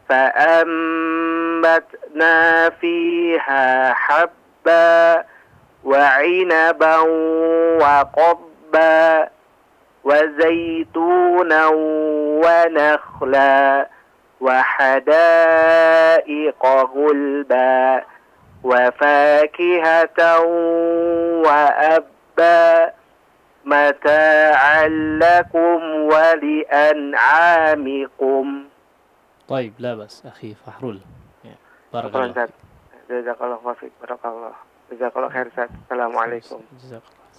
Speaker 7: فأنبتنا فيها حبا وعنبا وقضبا وزيتونا ونخلا وحدائق غلبا وفاكهة وأبا متاعا لكم ولأنعامكم.
Speaker 4: طيب لا بس أخي فحرول. بارك الله.
Speaker 7: جزاك الله خير. بارك الله. جزاك الله خير. Assalamualaikum.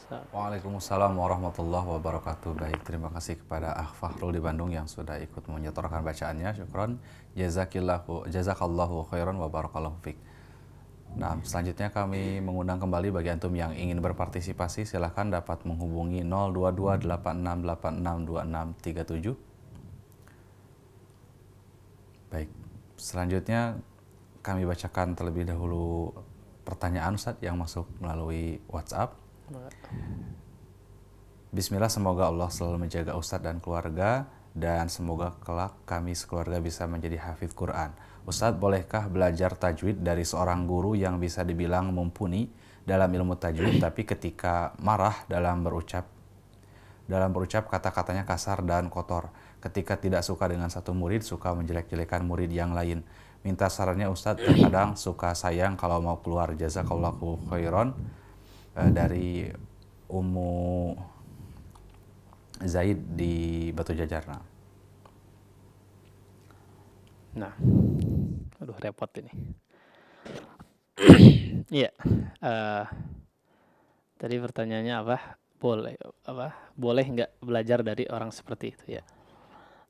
Speaker 5: Waalaikumsalam warahmatullahi wabarakatuh. Baik, terima kasih kepada Fahrul di Bandung yang sudah ikut menyetorkan bacaannya. Syukron. Jazakallahu khairan wa barakallahu fiik. Nah, selanjutnya kami mengundang kembali bagi antum yang ingin berpartisipasi, silahkan dapat menghubungi 02286862637. Baik, selanjutnya kami bacakan terlebih dahulu pertanyaan Ustadz yang masuk melalui WhatsApp. Bismillah, semoga Allah selalu menjaga Ustadz dan keluarga, dan semoga kelak kami sekeluarga bisa menjadi hafiz Quran. Ustadz, bolehkah belajar tajwid dari seorang guru yang bisa dibilang mumpuni dalam ilmu tajwid, tapi ketika marah dalam berucap kata-katanya kasar dan kotor? Ketika tidak suka dengan satu murid, suka menjelek-jelekan murid yang lain. Minta sarannya Ustadz, terkadang suka sayang kalau mau keluar. Jazakallahu khairan. Dari Ummu Zaid di Batu Jajar.
Speaker 4: Nah, aduh repot ini. Iya, tadi pertanyaannya boleh nggak belajar dari orang seperti itu ya?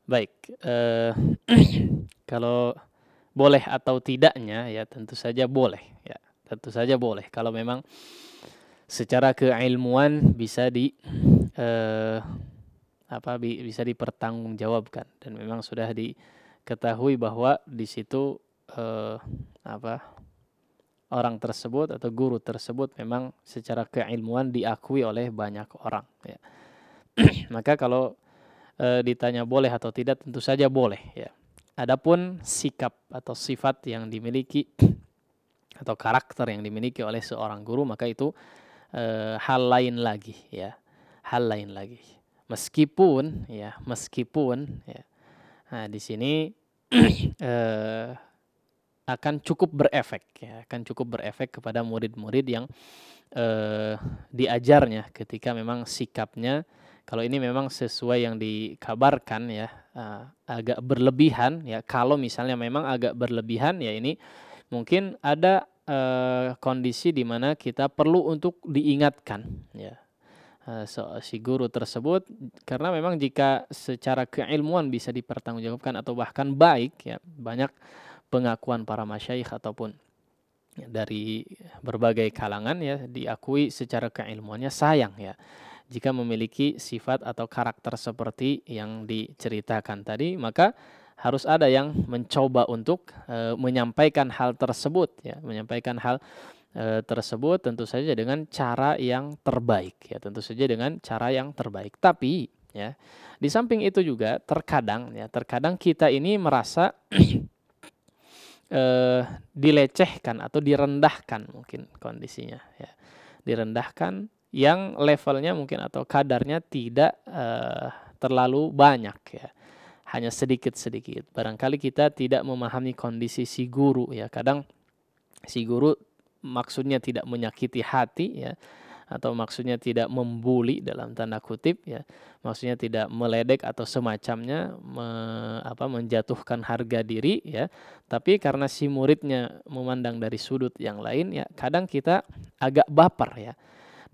Speaker 4: Baik, kalau boleh atau tidaknya ya tentu saja boleh ya, tentu saja boleh kalau memang secara keilmuan bisa bisa dipertanggungjawabkan dan memang sudah diketahui bahwa di situ orang tersebut atau guru tersebut memang secara keilmuan diakui oleh banyak orang ya. Maka kalau ditanya boleh atau tidak, tentu saja boleh ya. Adapun sikap atau sifat yang dimiliki atau karakter yang dimiliki oleh seorang guru, maka itu hal lain lagi ya, hal lain lagi. Meskipun ya, nah di sini akan cukup berefek ya, akan cukup berefek kepada murid-murid yang diajarnya ketika memang sikapnya, kalau ini memang sesuai yang dikabarkan ya, agak berlebihan ya. Kalau misalnya memang agak berlebihan ya, ini mungkin ada kondisi di mana kita perlu untuk diingatkan ya, si guru tersebut, karena memang jika secara keilmuan bisa dipertanggungjawabkan atau bahkan baik ya, banyak pengakuan para masyayikh ataupun dari berbagai kalangan ya, diakui secara keilmuannya, sayang ya jika memiliki sifat atau karakter seperti yang diceritakan tadi, maka harus ada yang mencoba untuk menyampaikan hal tersebut ya, menyampaikan hal tersebut tentu saja dengan cara yang terbaik ya, tentu saja dengan cara yang terbaik. Tapi ya, di samping itu juga terkadang kita ini merasa dilecehkan atau direndahkan mungkin kondisinya ya. Direndahkan yang levelnya mungkin atau kadarnya tidak terlalu banyak ya. Hanya sedikit-sedikit. Barangkali kita tidak memahami kondisi si guru ya. Kadang si guru maksudnya tidak menyakiti hati ya, atau maksudnya tidak membuli dalam tanda kutip ya, maksudnya tidak meledek atau semacamnya, menjatuhkan harga diri ya, tapi karena si muridnya memandang dari sudut yang lain ya, kadang kita agak baper ya.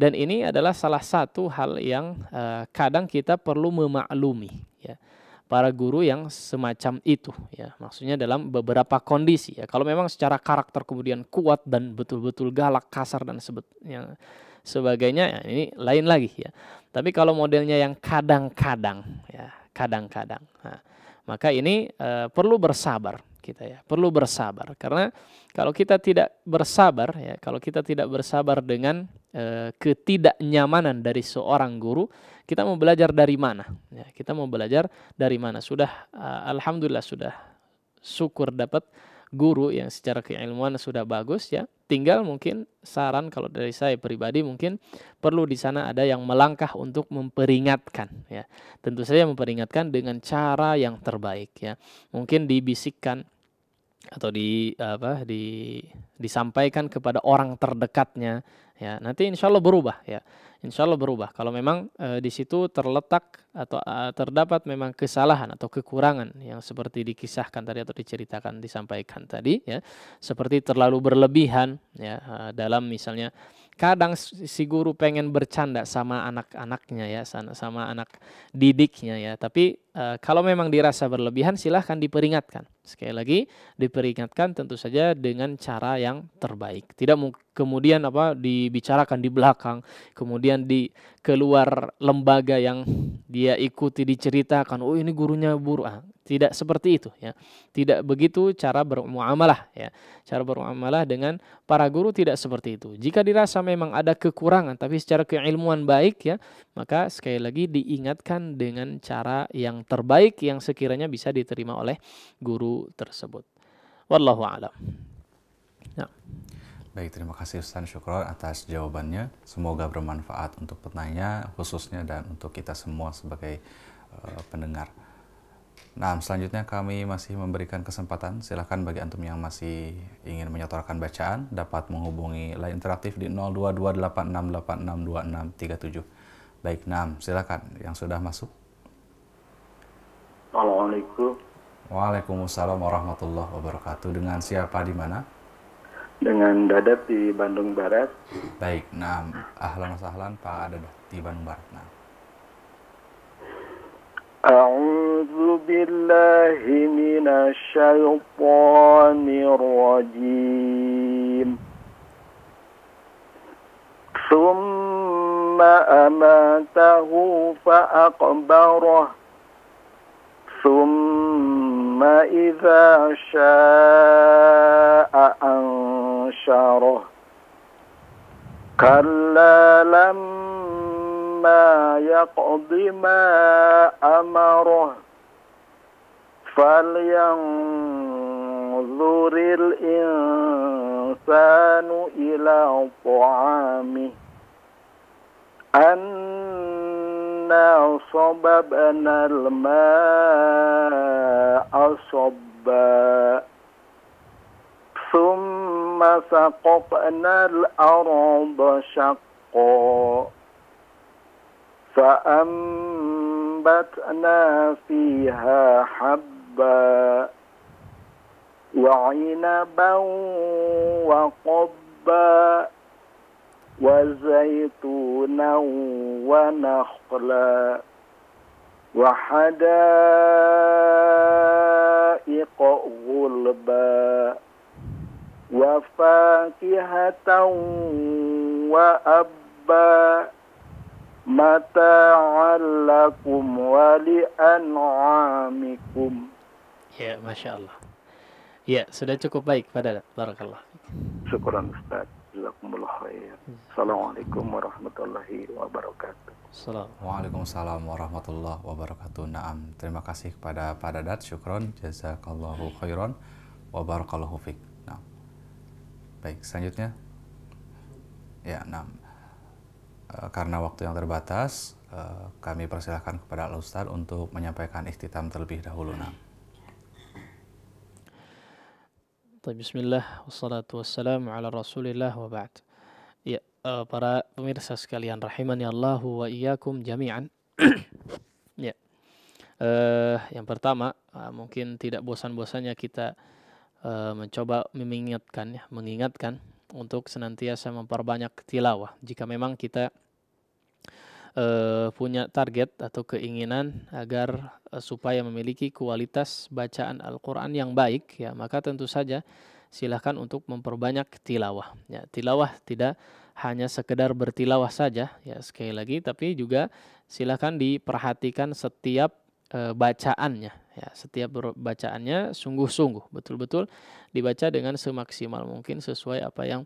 Speaker 4: Dan ini adalah salah satu hal yang kadang kita perlu memaklumi ya, para guru yang semacam itu ya, maksudnya dalam beberapa kondisi ya. Kalau memang secara karakter kemudian kuat dan betul-betul galak, kasar dan sebagainya ya, ini lain lagi ya. Tapi kalau modelnya yang kadang-kadang ya, kadang-kadang, nah, maka ini perlu bersabar kita ya, perlu bersabar. Karena kalau kita tidak bersabar ya, kalau kita tidak bersabar dengan ketidaknyamanan dari seorang guru, kita mau belajar dari mana? Ya, kita mau belajar dari mana? Sudah alhamdulillah sudah syukur dapat guru yang secara keilmuan sudah bagus ya. Tinggal mungkin saran kalau dari saya pribadi, mungkin perlu di sana ada yang melangkah untuk memperingatkan ya. Tentu saja memperingatkan dengan cara yang terbaik ya. Mungkin dibisikkan atau disampaikan kepada orang terdekatnya ya. Nanti insya Allah berubah ya. Insya Allah berubah. Kalau memang di situ terletak atau terdapat memang kesalahan atau kekurangan yang seperti dikisahkan tadi atau diceritakan, disampaikan tadi ya, seperti terlalu berlebihan ya, dalam misalnya kadang si guru pengen bercanda sama anak-anaknya ya, sama anak didiknya ya, tapi kalau memang dirasa berlebihan silahkan diperingatkan. Sekali lagi diperingatkan tentu saja dengan cara yang terbaik. Tidak kemudian dibicarakan di belakang, kemudian di keluar lembaga yang dia ikuti diceritakan, oh ini gurunya buruk. Tidak seperti itu ya. Tidak begitu cara bermuamalah ya. Cara bermuamalah dengan para guru tidak seperti itu. Jika dirasa memang ada kekurangan tapi secara keilmuan baik ya, maka sekali lagi diingatkan dengan cara yang terbaik yang sekiranya bisa diterima oleh guru tersebut. Wallahu a'lam. Ya.
Speaker 5: Baik, terima kasih Ustaz Syukron atas jawabannya. Semoga bermanfaat untuk penanya khususnya dan untuk kita semua sebagai pendengar. Nah, selanjutnya kami masih memberikan kesempatan. Silakan bagi antum yang masih ingin menyetorkan bacaan dapat menghubungi line interaktif di 022868662637. Baik, Nam, silakan yang sudah masuk.
Speaker 8: Assalamualaikum.
Speaker 5: Waalaikumsalam warahmatullahi wabarakatuh. Dengan siapa di mana?
Speaker 8: Dengan Dadat di Bandung Barat.
Speaker 5: Baik, Nam. Ahlan wa sahlan Pak Dadat di Bandung Barat. Nah.
Speaker 8: A'udzu billahi minasy syaithanir rajim. Tsumma amatahu fa'aqbarah. Tsumma idza syaa'a ansyarah. Kalla ما يقضي ما أمره فلينظر الإنسان إلى طعامه أنا صببنا الماء صبا ثم سقطنا الأرض شقا فأنبتنا فيها حبا وعنبا وقبا وزيتونا ونخلا وحدائق غلبا وفاكهة وأبا mata'an lakum wa li'an'amikum.
Speaker 4: Ya, Masya Allah. Ya, sudah cukup baik pada Barakallah.
Speaker 8: Syukuran Ustaz. Jazakumullah khair. Assalamualaikum warahmatullahi wabarakatuh.
Speaker 5: Waalaikumsalam warahmatullahi wabarakatuh. Naam, terima kasih kepada Pak Dadat. Syukron, jazakallahu khairan wa barakallahu fiik. Nah. Baik, selanjutnya. Ya, naam. Karena waktu yang terbatas, kami persilahkan kepada Al-Ustaz untuk menyampaikan ikhtitam terlebih dahulu. Nah.
Speaker 4: Bismillah, wassalatu wassalamu ala rasulillah wa ba'd. Ya, para pemirsa sekalian rahimani Allahu wa iyyakum jami'an. Ya. Yang pertama, mungkin tidak bosan-bosannya kita mencoba mengingatkan untuk senantiasa memperbanyak tilawah. Jika memang kita punya target atau keinginan agar supaya memiliki kualitas bacaan Al-Quran yang baik, ya, maka tentu saja silahkan untuk memperbanyak tilawah. Ya, tilawah tidak hanya sekedar bertilawah saja, ya, sekali lagi, tapi juga silahkan diperhatikan setiap bacaannya, ya, setiap bacaannya sungguh-sungguh, betul-betul dibaca dengan semaksimal mungkin sesuai apa yang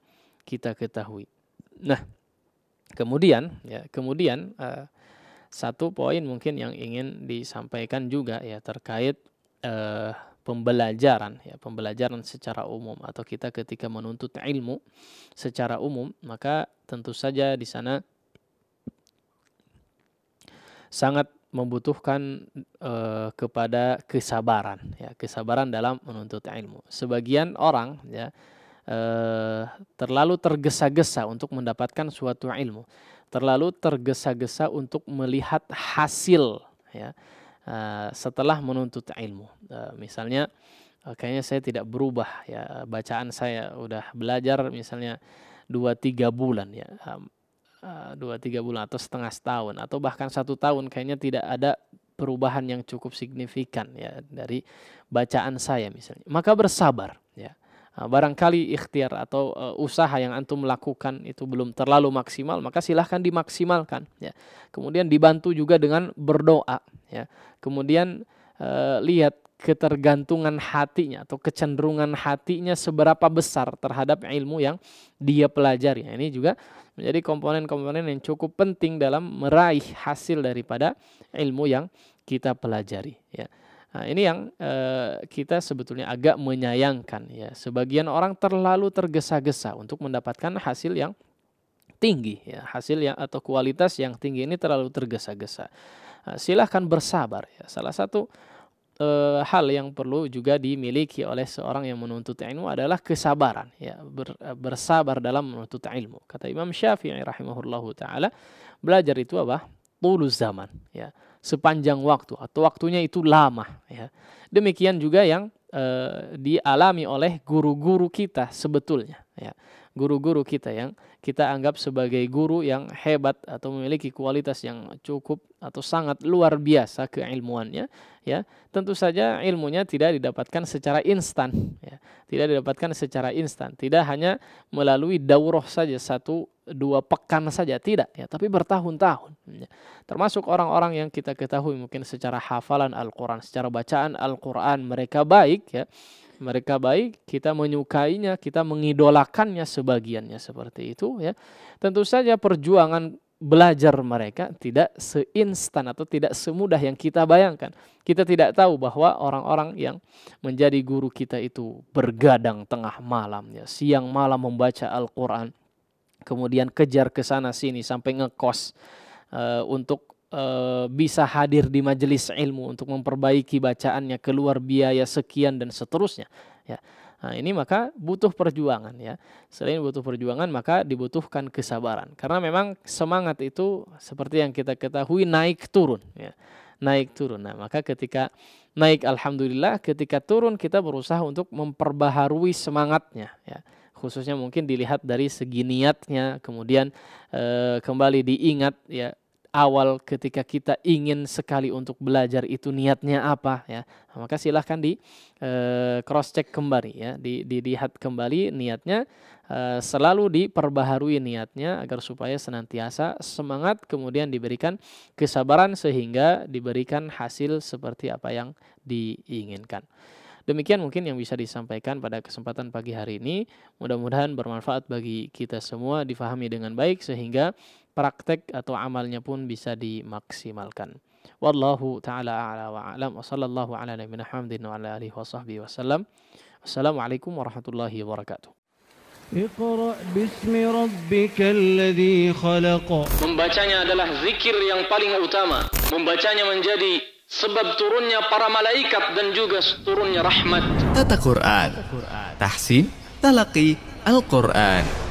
Speaker 4: kita ketahui. Nah, kemudian satu poin mungkin yang ingin disampaikan juga, ya, terkait pembelajaran secara umum, atau kita ketika menuntut ilmu secara umum, maka tentu saja di sana sangat membutuhkan kepada kesabaran, ya, kesabaran dalam menuntut ilmu. Sebagian orang, ya, terlalu tergesa-gesa untuk mendapatkan suatu ilmu, terlalu tergesa-gesa untuk melihat hasil, ya, setelah menuntut ilmu. Misalnya, kayaknya saya tidak berubah, ya, bacaan saya udah belajar misalnya 2-3 bulan, ya, 2-3 bulan atau setengah tahun atau bahkan 1 tahun, kayaknya tidak ada perubahan yang cukup signifikan, ya, dari bacaan saya misalnya. Maka bersabar, ya. Barangkali ikhtiar atau usaha yang antum lakukan itu belum terlalu maksimal, maka silahkan dimaksimalkan, ya. Kemudian dibantu juga dengan berdoa, ya. Kemudian lihat ketergantungan hatinya atau kecenderungan hatinya seberapa besar terhadap ilmu yang dia pelajari. Ini juga menjadi komponen-komponen yang cukup penting dalam meraih hasil daripada ilmu yang kita pelajari, ya. Nah, ini yang kita sebetulnya agak menyayangkan, ya. Sebagian orang terlalu tergesa-gesa untuk mendapatkan hasil yang tinggi, ya. Hasil yang atau kualitas yang tinggi ini terlalu tergesa-gesa. Silahkan bersabar, ya. Salah satu hal yang perlu juga dimiliki oleh seorang yang menuntut ilmu adalah kesabaran, ya. Bersabar dalam menuntut ilmu. Kata Imam Syafi'i rahimahullahu ta'ala, belajar itu apa? Tulus zaman, ya. Sepanjang waktu atau waktunya itu lama, ya. Demikian juga yang dialami oleh guru-guru kita sebetulnya, ya. Guru-guru kita yang kita anggap sebagai guru yang hebat atau memiliki kualitas yang cukup atau sangat luar biasa keilmuannya, ya. Tentu saja ilmunya tidak didapatkan secara instan, ya. Tidak didapatkan secara instan, tidak hanya melalui daurah saja 1-2 pekan saja, tidak, ya, tapi bertahun-tahun, ya. Termasuk orang-orang yang kita ketahui mungkin secara hafalan Al-Quran, secara bacaan Al-Quran mereka baik, ya. Mereka baik, kita menyukainya, kita mengidolakannya sebagiannya seperti itu, ya. Tentu saja perjuangan belajar mereka tidak seinstan atau tidak semudah yang kita bayangkan. Kita tidak tahu bahwa orang-orang yang menjadi guru kita itu bergadang tengah malam, ya, siang malam membaca Al-Quran, kemudian kejar ke sana sini sampai ngekos untuk bisa hadir di majelis ilmu untuk memperbaiki bacaannya, keluar biaya sekian dan seterusnya, ya. Nah, ini maka butuh perjuangan, ya. Selain butuh perjuangan, maka dibutuhkan kesabaran. Karena memang semangat itu seperti yang kita ketahui naik turun, ya. Naik turun. Nah, maka ketika naik alhamdulillah, ketika turun kita berusaha untuk memperbaharui semangatnya, ya. Khususnya mungkin dilihat dari segi niatnya, kemudian kembali diingat, ya, awal ketika kita ingin sekali untuk belajar itu niatnya apa, ya. Nah, maka silahkan di cross check kembali, ya, dilihat kembali niatnya, selalu diperbaharui niatnya agar supaya senantiasa semangat, kemudian diberikan kesabaran sehingga diberikan hasil seperti apa yang diinginkan. Demikian mungkin yang bisa disampaikan pada kesempatan pagi hari ini. Mudah-mudahan bermanfaat bagi kita semua, difahami dengan baik sehingga praktek atau amalnya pun bisa dimaksimalkan. Wallahu ta'ala a'la wa a'lam wa sallallahu ala nabiyina Muhammadin wa ala alihi wa sahbihi wasallam. Assalamualaikum warahmatullahi wabarakatuh.
Speaker 1: اقرأ باسم ربك الذي خلق.
Speaker 2: Membacanya adalah zikir yang paling utama. Membacanya menjadi sebab turunnya para malaikat dan juga turunnya rahmat.
Speaker 3: Tata Quran, tahsin, talaqi Al-Quran.